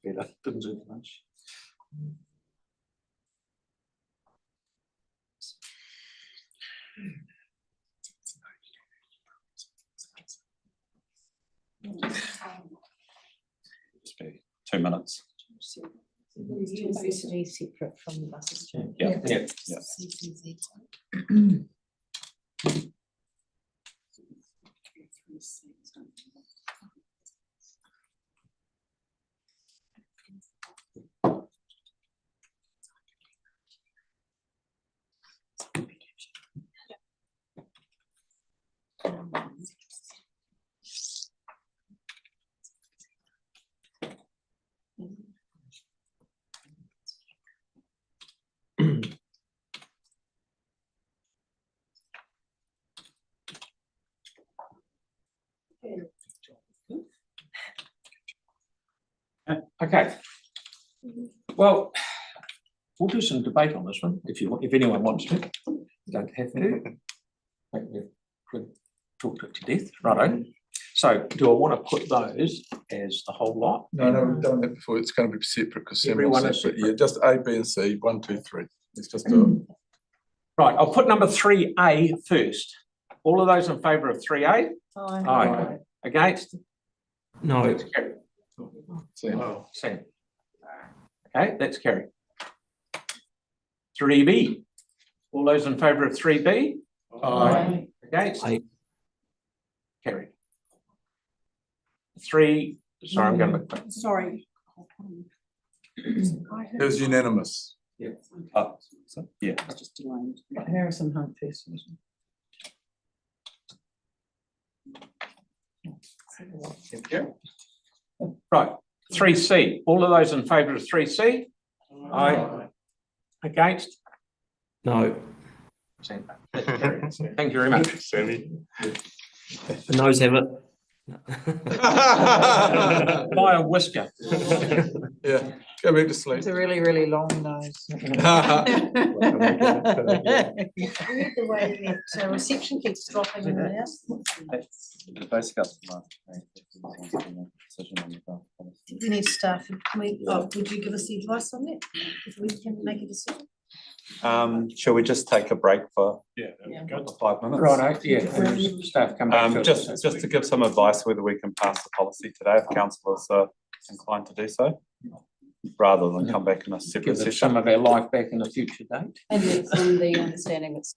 Speaker 1: Better, didn't do much.
Speaker 12: Just be 2 minutes.
Speaker 3: University separate from the buses too.
Speaker 12: Yeah.
Speaker 1: Yeah. Okay. Well, we'll do some debate on this one if anyone wants to. You don't have to. We've talked it to death, righto. So do I want to put those as the whole lot?
Speaker 4: No, we've done that before. It's going to be separate because
Speaker 1: Everyone is
Speaker 4: separate. Yeah, just A, B, and C. 1, 2, 3. Let's just do it.
Speaker 1: Right, I'll put number 3A first. All of those in favour of 3A? Aye. Against?
Speaker 19: No.
Speaker 1: That's carried. Sam. Okay, that's carried. 3B. All those in favour of 3B?
Speaker 19: Aye.
Speaker 1: Against?
Speaker 19: Aye.
Speaker 1: Carried. 3, sorry, I'm going to look back.
Speaker 18: Sorry.
Speaker 4: It was unanimous.
Speaker 1: Yeah.
Speaker 12: Yeah.
Speaker 10: Harrison Hunt first. wasn't
Speaker 1: Right, 3C. All of those in favour of 3C? Aye. Against?
Speaker 19: No.
Speaker 1: Sam. That's carried. Thank you very much.
Speaker 6: Sammy.
Speaker 19: The noes have it.
Speaker 1: By a whisker.
Speaker 4: Yeah, go back to sleep.
Speaker 10: It's a really, really long nose.
Speaker 3: The way that reception keeps dropping in and out. We need staff. Can we, would you give us the advice on that? If we can make a decision?
Speaker 12: Shall we just take a break for
Speaker 6: Yeah.
Speaker 12: 5 minutes?
Speaker 1: Right, yeah, and staff come back. to us.
Speaker 12: Just to give some advice whether we can pass the policy today, if councillors are inclined to do so, rather than come back in a separate
Speaker 1: Give us
Speaker 12: session.
Speaker 1: some of our life back in a future date.
Speaker 7: And it's on the understanding that's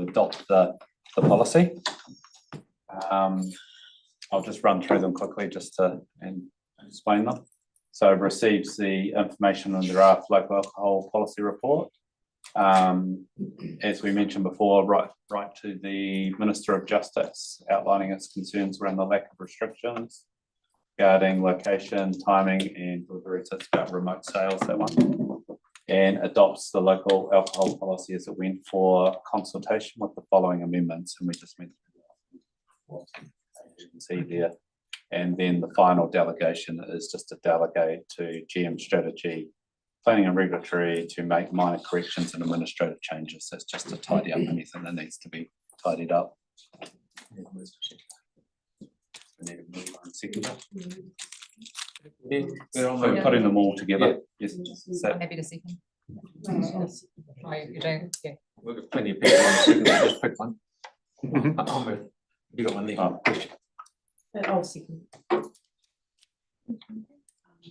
Speaker 12: adopt the policy. I'll just run through them quickly just to explain them. So receives the information on the draft local alcohol policy report. As we mentioned before, right to the Minister of Justice outlining its concerns around the lack of restrictions regarding location, timing, and delivery. So it's about remote sales, that one. And adopts the local alcohol policy as it went for consultation with the following amendments. And we just mentioned what you can see there. And then the final delegation is just to delegate to GM strategy, planning and regulatory to make minor corrections and administrative changes. That's just to tidy up anything that needs to be tidied up. We're putting them all together. Yes.
Speaker 13: I'm happy to second. Oh, you don't, yeah.
Speaker 1: We've got plenty of people on the second, just pick one. I'll move. You got one there.
Speaker 3: I'll second.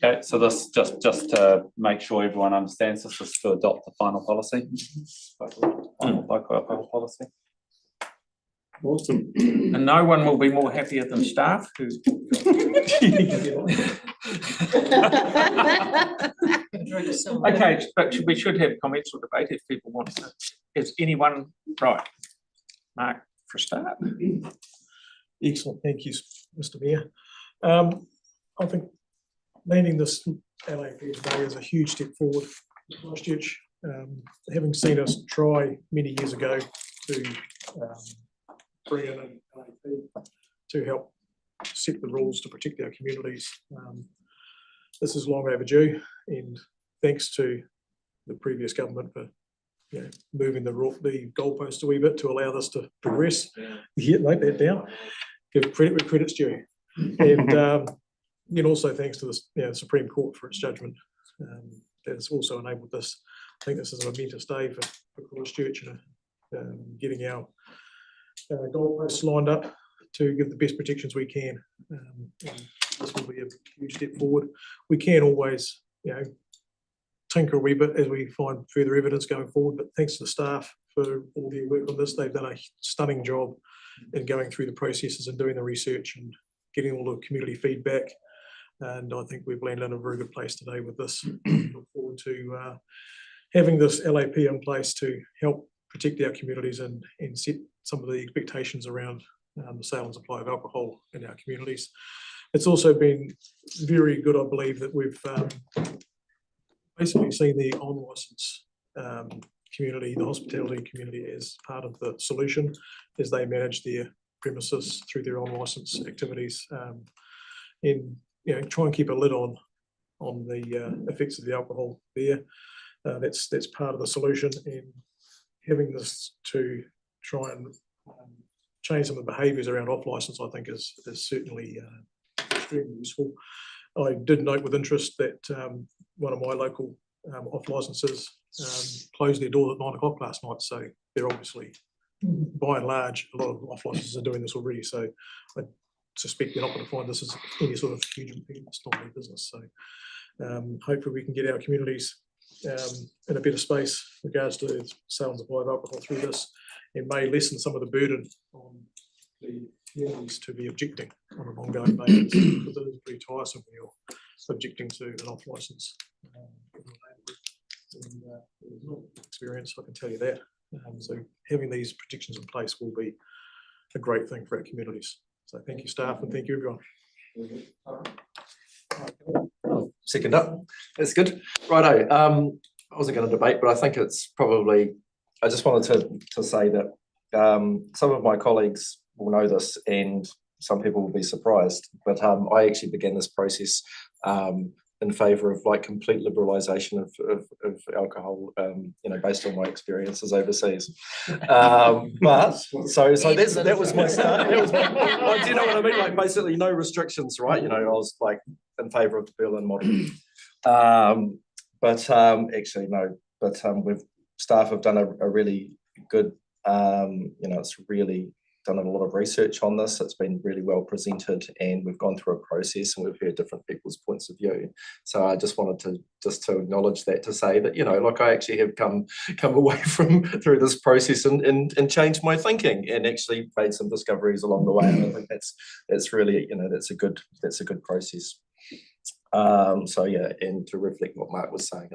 Speaker 12: Okay, so this just to make sure everyone understands, this is to adopt the final policy. Final local alcohol policy.
Speaker 1: Awesome. And no one will be more happier than staff who. Okay, but we should have comments or debate if people want to. Is anyone right? Mark, for a start.
Speaker 20: Excellent, thank you, Mr. Mayor. I think landing this LAP today is a huge step forward for Christchurch. Having seen us try many years ago to bring in an LAP to help set the rules to protect our communities. This is long overdue, and thanks to the previous government for moving the goalposts a wee bit to allow this to progress. Yeah, note that down. Give credit where credit's due, and also thanks to the Supreme Court for its judgment that has also enabled this. I think this is a momentous day for Christchurch and getting our goalposts lined up to give the best protections we can. This will be a huge step forward. We can always, tinker a wee bit as we find further evidence going forward, but thanks to the staff for all their work on this. They've done a stunning job in going through the processes and doing the research and getting all the community feedback. And I think we've landed in a very good place today with this. Look forward to having this LAP in place to help protect our communities and set some of the expectations around the sale and supply of alcohol in our communities. It's also been very good, I believe, that we've basically seen the on-licence community, the hospitality community, as part of the solution as they manage their premises through their on-licence activities, and try and keep a lid on the effects of the alcohol there. That's part of the solution, and having this to try and change some of the behaviours around off-licence, I think is certainly extremely useful. I did note with interest that one of my local off-licences closed their doors at 9 o'clock last night, so they're obviously, by and large, a lot of off-licences are doing this already, so I suspect you're not going to find this as any sort of huge impediment on their business. So hopefully we can get our communities in a better space in regards to sale and supply of alcohol through this, and may lessen some of the burden on the communities to be objecting on an ongoing basis, because it is pretty tiresome when you're objecting to an off-licence. Experience, I can tell you that. So having these protections in place will be a great thing for our communities. So thank you, staff, and thank you, everyone.
Speaker 16: Second up, that's good. Righto, I wasn't going to debate, but I think it's probably, I just wanted to say that some of my colleagues will know this and some people will be surprised, but I actually began this process in favour of complete liberalisation of alcohol, based on my experiences overseas. But so that was my start. That was my, do you know what I mean? Basically no restrictions, right? I was in favour of the Berlin model. But actually no. But staff have done a really good. It's really done a lot of research on this. It's been really well presented, and we've gone through a process and we've heard different people's points of view. So I just wanted to acknowledge that, to say that, you know, like I actually have come away through this process and changed my thinking and actually made some discoveries along the way. And I think that's really, you know, that's a good process. So yeah, and to reflect what Mark was saying,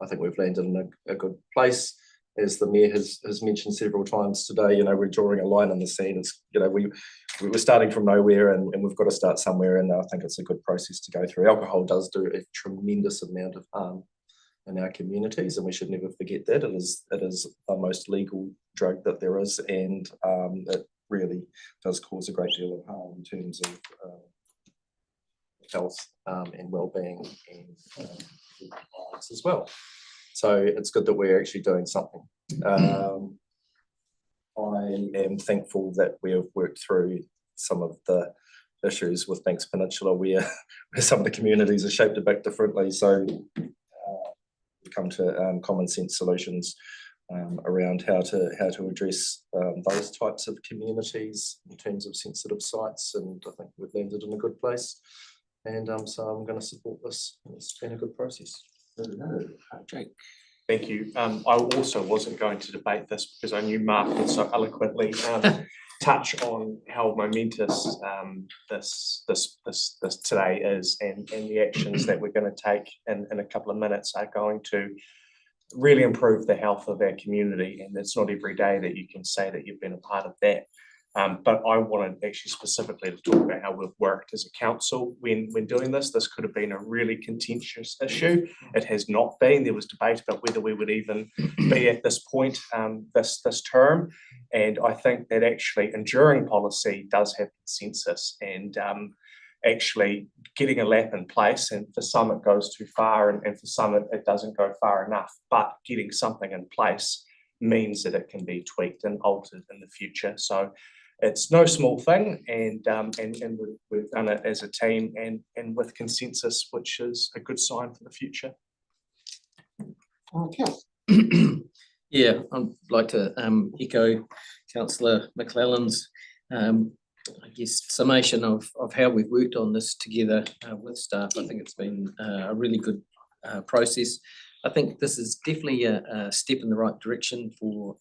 Speaker 16: I think we've landed in a good place. As the Mayor has mentioned several times today, you know, we're drawing a line in the sand. It's, you know, we were starting from nowhere, and we've got to start somewhere, and I think it's a good process to go through. Alcohol does do a tremendous amount of harm in our communities, and we should never forget that. It is the most legal drug that there is, and it really does cause a great deal of harm in terms of health and well-being and violence as well. So it's good that we're actually doing something. I am thankful that we have worked through some of the issues with Banks Peninsula where some of the communities are shaped a bit differently. So we come to common sense solutions around how to address those types of communities in terms of sensitive sites, and I think we've landed in a good place. And so I'm going to support this. It's been a good process.
Speaker 1: Jake.
Speaker 9: Thank you. I also wasn't going to debate this because I knew Mark would so eloquently touch on how momentous this today is, and the actions that we're going to take in a couple of minutes are going to really improve the health of our community. And it's not every day that you can say that you've been a part of that. But I wanted actually specifically to talk about how we've worked as a council when doing this. This could have been a really contentious issue. It has not been. There was debate about whether we would even be at this point this term. And I think that actually enduring policy does have consensus, and actually getting a LAP in place, and for some it goes too far, and for some it doesn't go far enough, but getting something in place means that it can be tweaked and altered in the future. So it's no small thing, and we've done it as a team and with consensus, which is a good sign for the future.
Speaker 1: Okay.
Speaker 21: Yeah, I'd like to echo Councillor McClellan's I guess summation of how we've worked on this together with staff. I think it's been a really good process. I think this is definitely a step in the right direction for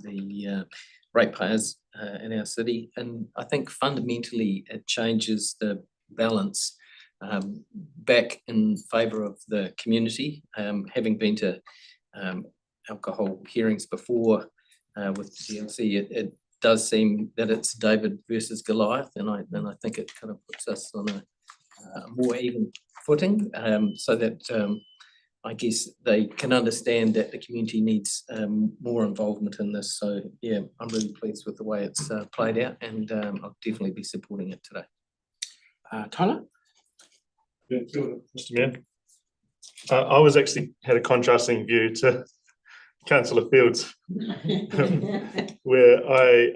Speaker 21: the ratepayers in our city, and I think fundamentally it changes the balance back in favour of the community. Having been to alcohol hearings before with DLC, it does seem that it's David versus Goliath, and I think it kind of puts us on a more even footing, so that I guess they can understand that the community needs more involvement in this. So yeah, I'm really pleased with the way it's played out, and I'll definitely be supporting it today.
Speaker 1: Tyler?
Speaker 6: Yeah, Mr. Mayor. I was actually had a contrasting view to Councillor Fields, where I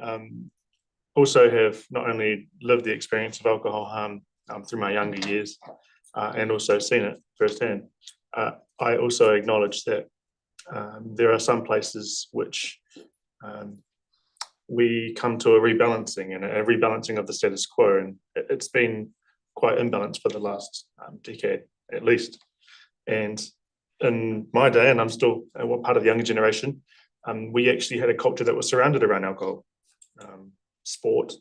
Speaker 6: also have not only lived the experience of alcohol harm through my younger years and also seen it firsthand. I also acknowledge that there are some places which we come to a rebalancing and a rebalancing of the status quo, and it's been quite imbalanced for the last decade at least. And in my day, and I'm still part of the younger generation, we actually had a culture that was surrounded around alcohol, sport,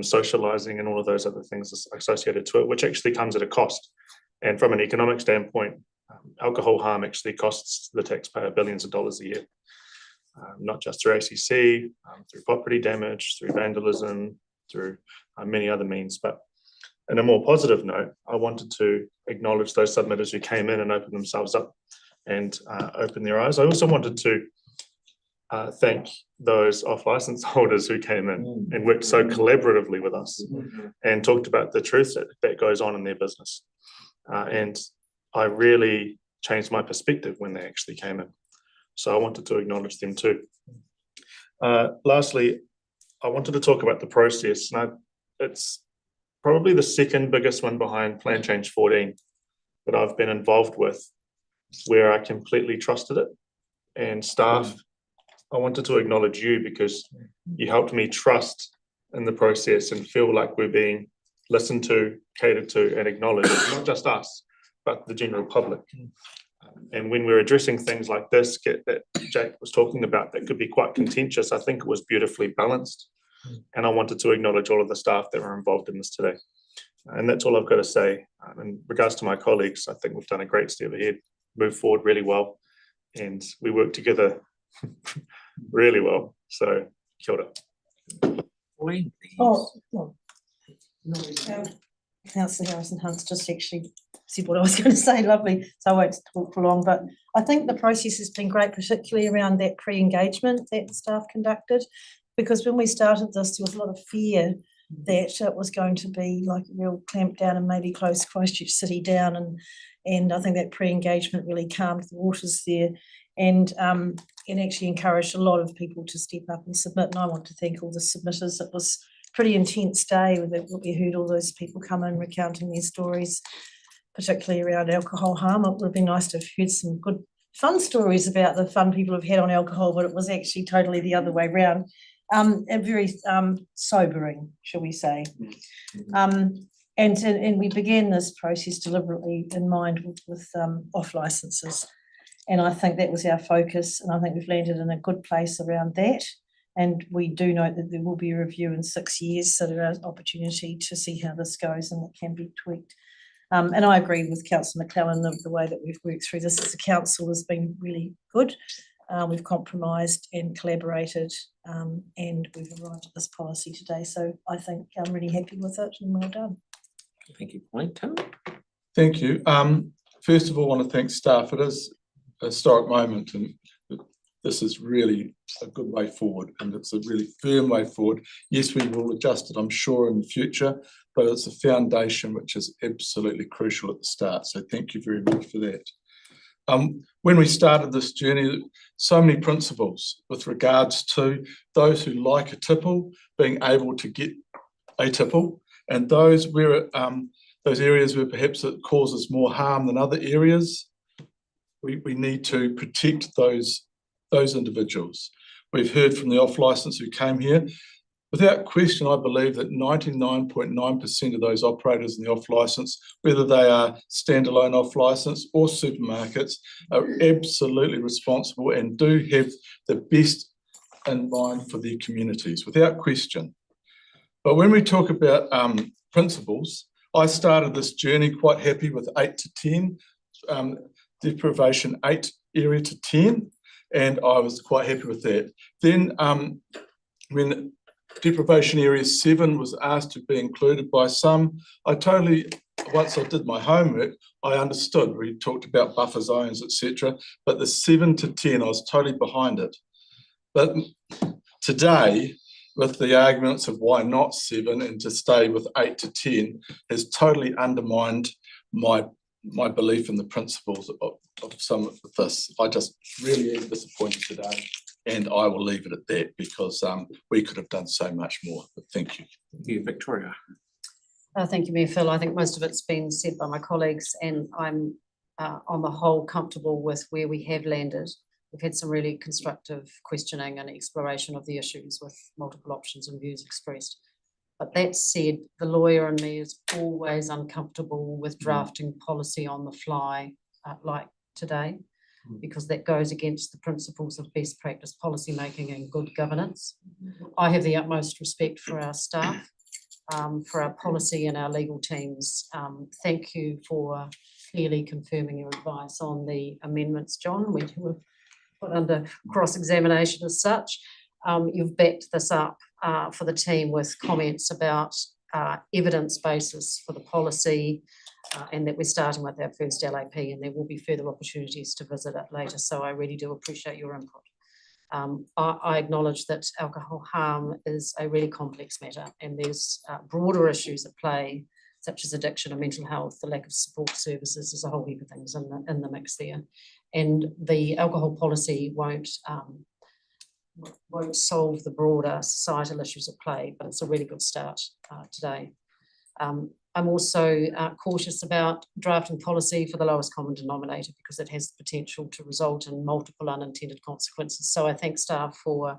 Speaker 6: socializing, and all of those other things associated to it, which actually comes at a cost. And from an economic standpoint, alcohol harm actually costs the taxpayer billions of dollars a year, not just through ACC, through property damage, through vandalism, through many other means. But in a more positive note, I wanted to acknowledge those submitters who came in and opened themselves up and opened their eyes. I also wanted to thank those off-licence holders who came in and worked so collaboratively with us and talked about the truth that goes on in their business. And I really changed my perspective when they actually came in. So I wanted to acknowledge them too. Lastly, I wanted to talk about the process. Now, it's probably the second biggest one behind Plan Change 14 that I've been involved with, where I completely trusted it, and staff I wanted to acknowledge you because you helped me trust in the process and feel like we're being listened to, catered to, and acknowledged, not just us, but the general public. And when we're addressing things like this that Jake was talking about, that could be quite contentious, I think it was beautifully balanced. And I wanted to acknowledge all of the staff that were involved in this today. And that's all I've got to say. In regards to my colleagues, I think we've done a great step ahead, moved forward really well, and we work together really well. So, kia ora.
Speaker 3: Oh, well, Councillor Harrison Hunt's just actually said what I was going to say, lovely, so I won't talk for long, but I think the process has been great, particularly around that pre-engagement that staff conducted, because when we started this, there was a lot of fear that it was going to be like a real clamp down and maybe close Christchurch City down, and I think that pre-engagement really calmed the waters there, and actually encouraged a lot of people to step up and submit, and I want to thank all the submitters. It was a pretty intense day. We heard all those people come in recounting their stories, particularly around alcohol harm. It would have been nice to have heard some good fun stories about the fun people have had on alcohol, but it was actually totally the other way around. And very sobering, shall we say. And we began this process deliberately in mind with off licences. And I think that was our focus, and I think we've landed in a good place around that. And we do note that there will be a review in 6 years, so there is opportunity to see how this goes and it can be tweaked. And I agree with Councillor McClellan that the way that we've worked through this as a council has been really good. We've compromised and collaborated, and we've arrived at this policy today. So I think I'm really happy with it, and well done.
Speaker 1: Thank you, Pauline. Tim?
Speaker 4: Thank you. First of all, I want to thank staff. It is a historic moment, and this is really a good way forward, and it's a really firm way forward. Yes, we will adjust it, I'm sure, in the future, but it's a foundation which is absolutely crucial at the start. So thank you very much for that. When we started this journey, so many principles with regards to those who like a tipple being able to get a tipple, and those areas where perhaps it causes more harm than other areas, we need to protect those individuals. We've heard from the off licence who came here. Without question, I believe that 99.9% of those operators in the off licence, whether they are standalone off licence or supermarkets, are absolutely responsible and do have the best in mind for their communities, without question. But when we talk about principles, I started this journey quite happy with 8 to 10, deprivation 8 area to 10, and I was quite happy with that. Then when deprivation area 7 was asked to be included by some, once I did my homework, I understood. We talked about buffer zones, etc. But the 7 to 10, I was totally behind it. But today, with the arguments of why not 7 and to stay with 8 to 10, has totally undermined my belief in the principles of some of this. I just really am disappointed today, and I will leave it at that because we could have done so much more. But thank you.
Speaker 1: Thank you, Victoria.
Speaker 7: Thank you, Mayor Phil. I think most of it's been said by my colleagues, and I'm on the whole comfortable with where we have landed. We've had some really constructive questioning and exploration of the issues with multiple options and views expressed. But that said, the lawyer in me is always uncomfortable with drafting policy on the fly like today, because that goes against the principles of best practice policy making and good governance. I have the utmost respect for our staff, for our policy and our legal teams. Thank you for clearly confirming your advice on the amendments, John, when you were put under cross-examination as such. You've backed this up for the team with comments about evidence basis for the policy, and that we're starting with our first LAP, and there will be further opportunities to visit it later. So I really do appreciate your input. I acknowledge that alcohol harm is a really complex matter, and there's broader issues at play, such as addiction and mental health, the lack of support services. There's a whole heap of things in the mix there. And the alcohol policy won't solve the broader societal issues at play, but it's a really good start today. I'm also cautious about drafting policy for the lowest common denominator because it has the potential to result in multiple unintended consequences. So I thank staff for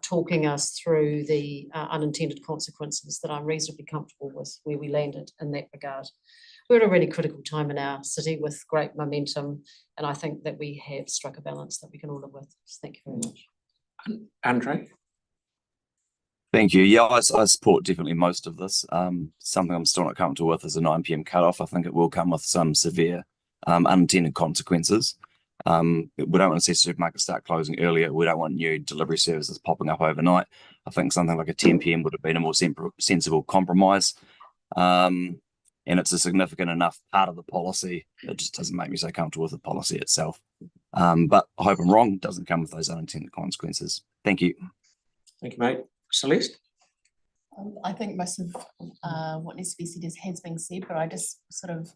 Speaker 7: talking us through the unintended consequences that I'm reasonably comfortable with where we landed in that regard. We're at a really critical time in our city with great momentum, and I think that we have struck a balance that we can all live with. So thank you very much.
Speaker 1: Andre?
Speaker 17: Thank you. Yeah, I support definitely most of this. Something I'm still not comfortable with is a 9 p.m. cutoff. I think it will come with some severe unintended consequences. We don't want to see supermarkets start closing earlier. We don't want new delivery services popping up overnight. I think something like a 10 p.m. would have been a more sensible compromise. And it's a significant enough part of the policy. It just doesn't make me so comfortable with the policy itself. But I hope I'm wrong. It doesn't come with those unintended consequences. Thank you.
Speaker 1: Thank you, mate. Celeste?
Speaker 8: I think most of what needs to be said has been said, but I just sort of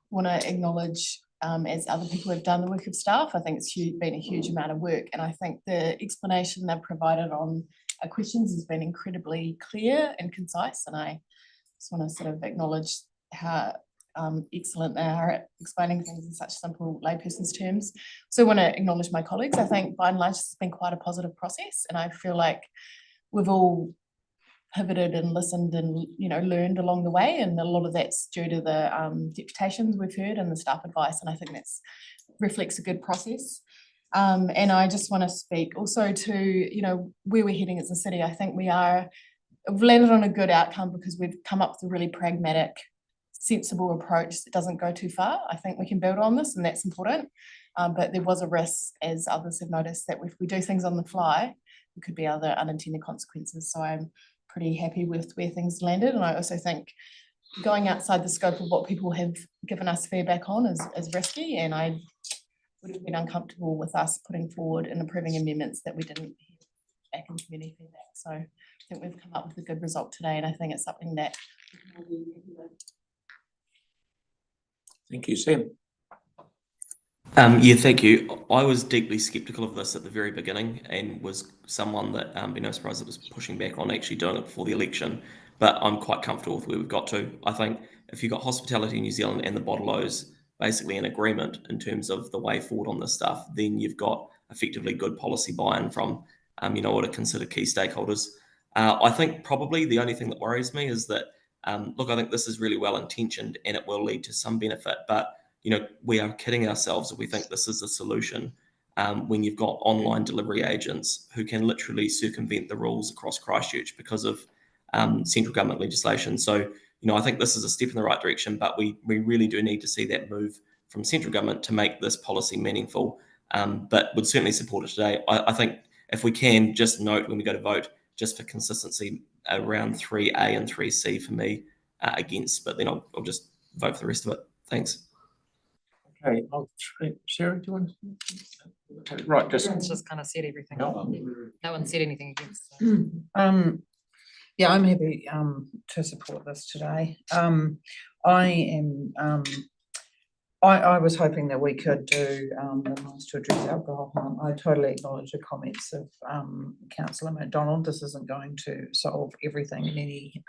Speaker 8: want to acknowledge, as other people have done, the work of staff. I think it's been a huge amount of work, and I think the explanation they've provided on our questions has been incredibly clear and concise, and I just want to sort of acknowledge how excellent they are at explaining things in such simple layperson's terms. So I want to acknowledge my colleagues. I think by and large it's been quite a positive process, and I feel like we've all pivoted and listened and learned along the way, and a lot of that's due to the deputations we've heard and the staff advice, and I think that's reflects a good process. And I just want to speak also to where we're heading as a city. I think we've landed on a good outcome because we've come up with a really pragmatic, sensible approach that doesn't go too far. I think we can build on this, and that's important. But there was a risk, as others have noticed, that if we do things on the fly, there could be other unintended consequences. So I'm pretty happy with where things landed. And I also think going outside the scope of what people have given us feedback on is risky. And I would have been uncomfortable with us putting forward and approving amendments that we didn't hear back in community feedback. So I think we've come up with a good result today. And I think it's something that we can all be happy with.
Speaker 1: Thank you, Sam.
Speaker 19: Yeah, thank you. I was deeply skeptical of this at the very beginning and was someone that be no surprise that was pushing back on actually doing it before the election. But I'm quite comfortable with where we've got to. I think if you've got Hospitality New Zealand and the Bottle-O's basically in agreement in terms of the way forward on this stuff, then you've got effectively good policy buy-in from what are considered key stakeholders. I think probably the only thing that worries me is that look, I think this is really well intentioned and it will lead to some benefit, but we are kidding ourselves if we think this is a solution when you've got online delivery agents who can literally circumvent the rules across Christchurch because of central government legislation. So, I think this is a step in the right direction, but we really do need to see that move from central government to make this policy meaningful, but would certainly support it today. I think if we can just note when we go to vote, just for consistency, around 3A and 3C for me against, but then I'll just vote for the rest of it. Thanks.
Speaker 1: Okay, Sarah, do you want to? Right,
Speaker 7: just kind of said everything. No one said anything against.
Speaker 10: Yeah, I'm happy to support this today. I was hoping that we could do the ones to address alcohol harm. I totally acknowledge the comments of Councillor McDonald. This isn't going to solve everything in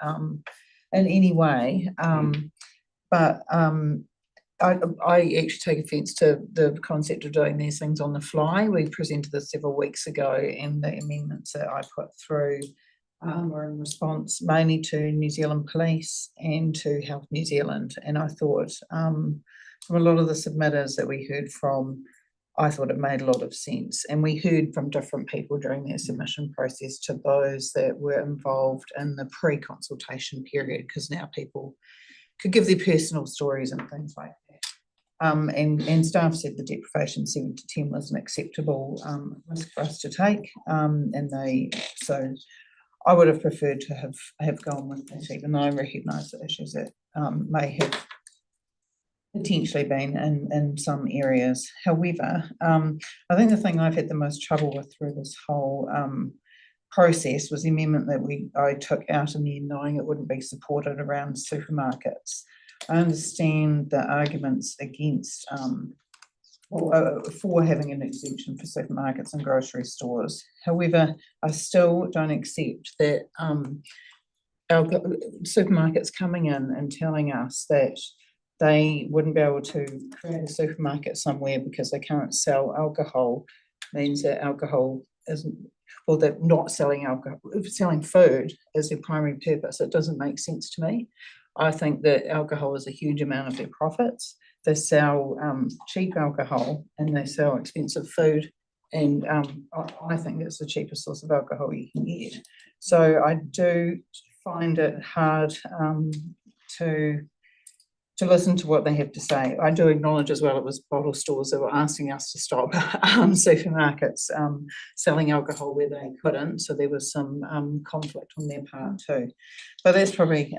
Speaker 10: any way, but I actually take offence to the concept of doing these things on the fly. We presented this several weeks ago, and the amendments that I put through were in response mainly to New Zealand Police and to Health New Zealand. And I thought from a lot of the submitters that we heard from, I thought it made a lot of sense. And we heard from different people during their submission process to those that were involved in the pre-consultation period, because now people could give their personal stories and things like that. And staff said the deprivation 7 to 10 was an acceptable risk for us to take. So I would have preferred to have gone with that, even though I recognise the issues that may have potentially been in some areas. However, I think the thing I've had the most trouble with through this whole process was the amendment that I took out in the end, knowing it wouldn't be supported around supermarkets. I understand the arguments against for having an exemption for supermarkets and grocery stores. However, I still don't accept that supermarkets coming in and telling us that they wouldn't be able to create a supermarket somewhere because they can't sell alcohol, means that alcohol isn't, or that not selling alcohol, selling food is their primary purpose. It doesn't make sense to me. I think that alcohol is a huge amount of their profits. They sell cheap alcohol and they sell expensive food, and I think it's the cheapest source of alcohol you can get. So I do find it hard to listen to what they have to say. I do acknowledge as well it was bottle stores that were asking us to stop supermarkets selling alcohol where they couldn't, so there was some conflict on their part too. But that's probably,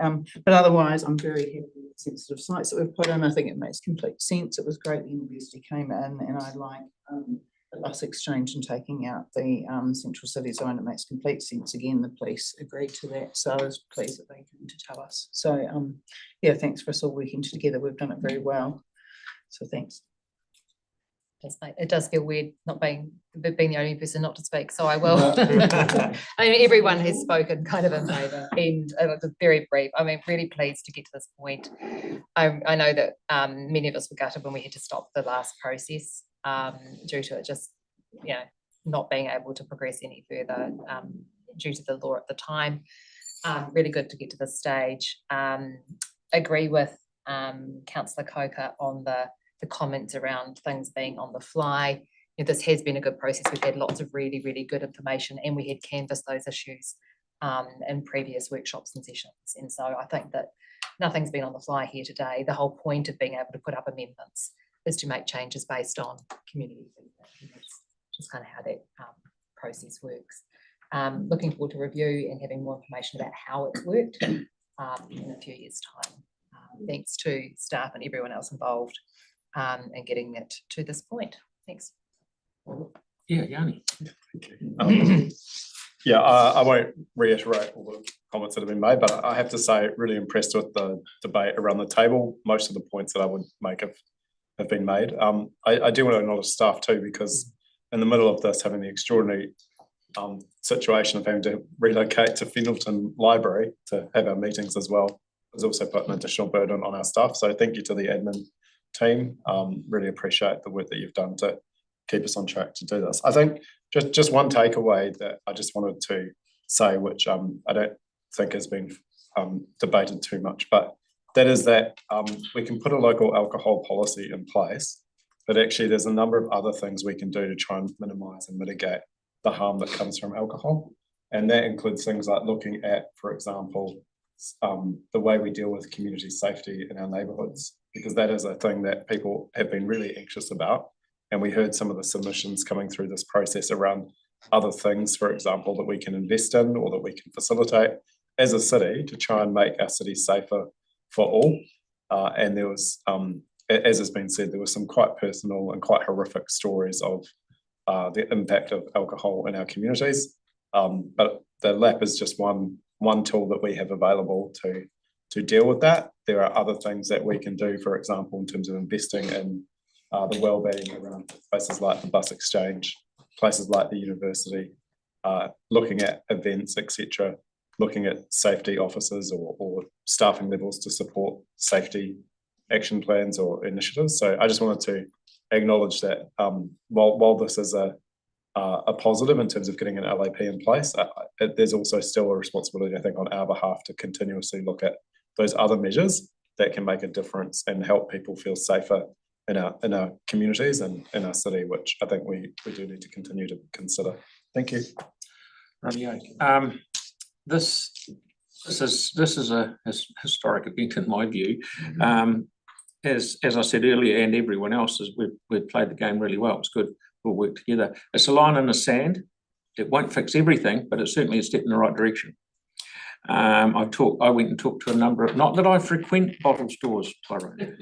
Speaker 10: but otherwise I'm very happy with the sensitive sites that we've put in. I think it makes complete sense. It was great the university came in, and I like the bus exchange and taking out the central city zone. It makes complete sense. Again, the police agreed to that, so I was pleased that they came to tell us. So yeah, thanks for us all working together. We've done it very well, so thanks.
Speaker 13: It does feel weird not being the only person not to speak, so I will. I mean, everyone has spoken kind of in favour, and it was very brief. I mean, really pleased to get to this point. I know that many of us were gutted when we had to stop the last process due to it just, you know, not being able to progress any further due to the law at the time. Really good to get to this stage. Agree with Councillor Coker on the comments around things being on the fly. You know, this has been a good process. We've had lots of really, really good information, and we had canvassed those issues in previous workshops and sessions. And so I think that nothing's been on the fly here today. The whole point of being able to put up amendments is to make changes based on community feedback. And that's just kind of how that process works. Looking forward to review and having more information about how it's worked in a few years' time. Thanks to staff and everyone else involved and getting it to this point. Thanks.
Speaker 1: Yeah, Yanni.
Speaker 15: Yeah, I won't reiterate all the comments that have been made, but I have to say, really impressed with the debate around the table. Most of the points that I would make have been made. I do want to acknowledge staff too, because in the middle of this, having the extraordinary situation of having to relocate to Fendalton Library to have our meetings as well, has also put an additional burden on our staff. So thank you to the admin team. Really appreciate the work that you've done to keep us on track to do this. I think just one takeaway that I just wanted to say, which I don't think has been debated too much, but that is that we can put a local alcohol policy in place, but actually there's a number of other things we can do to try and minimise and mitigate the harm that comes from alcohol. And that includes things like looking at, for example, the way we deal with community safety in our neighbourhoods, because that is a thing that people have been really anxious about. And we heard some of the submissions coming through this process around other things, for example, that we can invest in or that we can facilitate as a city to try and make our city safer for all. And there was, as has been said, there were some quite personal and quite horrific stories of the impact of alcohol in our communities. But the LAP is just one tool that we have available to deal with that. There are other things that we can do, for example, in terms of investing in the well-being around places like the bus exchange, places like the university, looking at events, etc., looking at safety officers or staffing levels to support safety action plans or initiatives. So I just wanted to acknowledge that while this is a positive in terms of getting an LAP in place, there's also still a responsibility, I think, on our behalf to continuously look at those other measures that can make a difference and help people feel safer in our communities and in our city, which I think we do need to continue to consider. Thank you.
Speaker 1: This is a historic event in my view. As I said earlier, and everyone else, we've played the game really well. It's good. We'll work together. It's a line in the sand. It won't fix everything, but it's certainly a step in the right direction. I went and talked to a number of, not that I frequent bottle stores, Tyrone.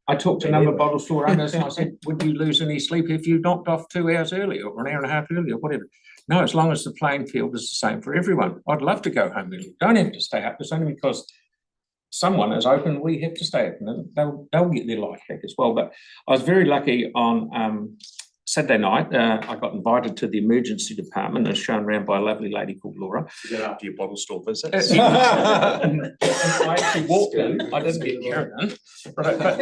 Speaker 1: I talked to a number of bottle store owners and I said, would you lose any sleep if you knocked off 2 hours earlier or an hour and a half earlier, whatever? No, as long as the playing field is the same for everyone. I'd love to go home early. Don't have to stay up. It's only because someone is open, we have to stay open, and they'll get their life back as well. But I was very lucky on Saturday night, I got invited to the emergency department and shown around by a lovely lady called Laura.
Speaker 9: Is that after your bottle store visits?
Speaker 1: And I actually walked in, I didn't get carried in. Right, but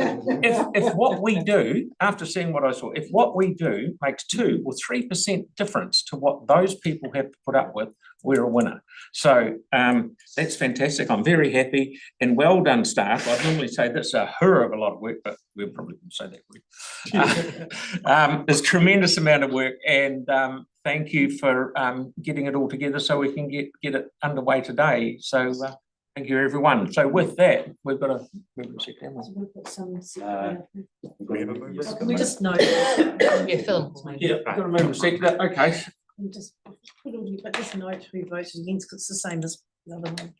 Speaker 1: if what we do, after seeing what I saw, if what we do makes 2 or 3% difference to what those people have to put up with, we're a winner. So that's fantastic. I'm very happy and well done, staff. I'd normally say that's a hurrah of a lot of work, but we'll probably say that word. It's a tremendous amount of work, and thank you for getting it all together so we can get it underway today. So thank you, everyone. So with that, we've got a
Speaker 3: We just know.
Speaker 10: Yeah, Phil.
Speaker 1: Yeah, got to move and sector. Okay.
Speaker 3: Just put all, but just note who voted against, because it's the same as the other one.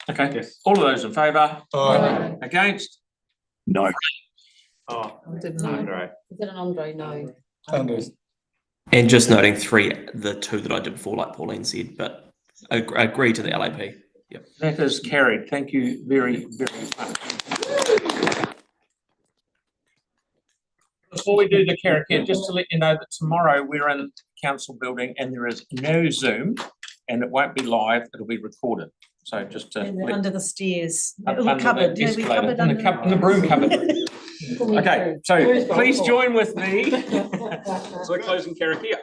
Speaker 1: Okay. Yes. All of those in favour?
Speaker 3: Aye.
Speaker 1: Against?
Speaker 17: No.
Speaker 1: Oh,
Speaker 7: I didn't know.
Speaker 1: Andre.
Speaker 7: Is it an Andre? No.
Speaker 19: And just noting the 2 that I did before, like Pauline said, but agree to the LAP. Yep.
Speaker 1: That is carried. Thank you very, very much. Before we do the carrot, just to let you know that tomorrow we're in council building and there is no Zoom and it won't be live, it'll be recorded. So just to
Speaker 3: Under the stairs,
Speaker 1: under
Speaker 3: the cupboard,
Speaker 1: the
Speaker 3: no, we
Speaker 1: escalator,
Speaker 3: cupboard
Speaker 1: in the broom cupboard. Okay, so please join with me. So we're closing carrot here.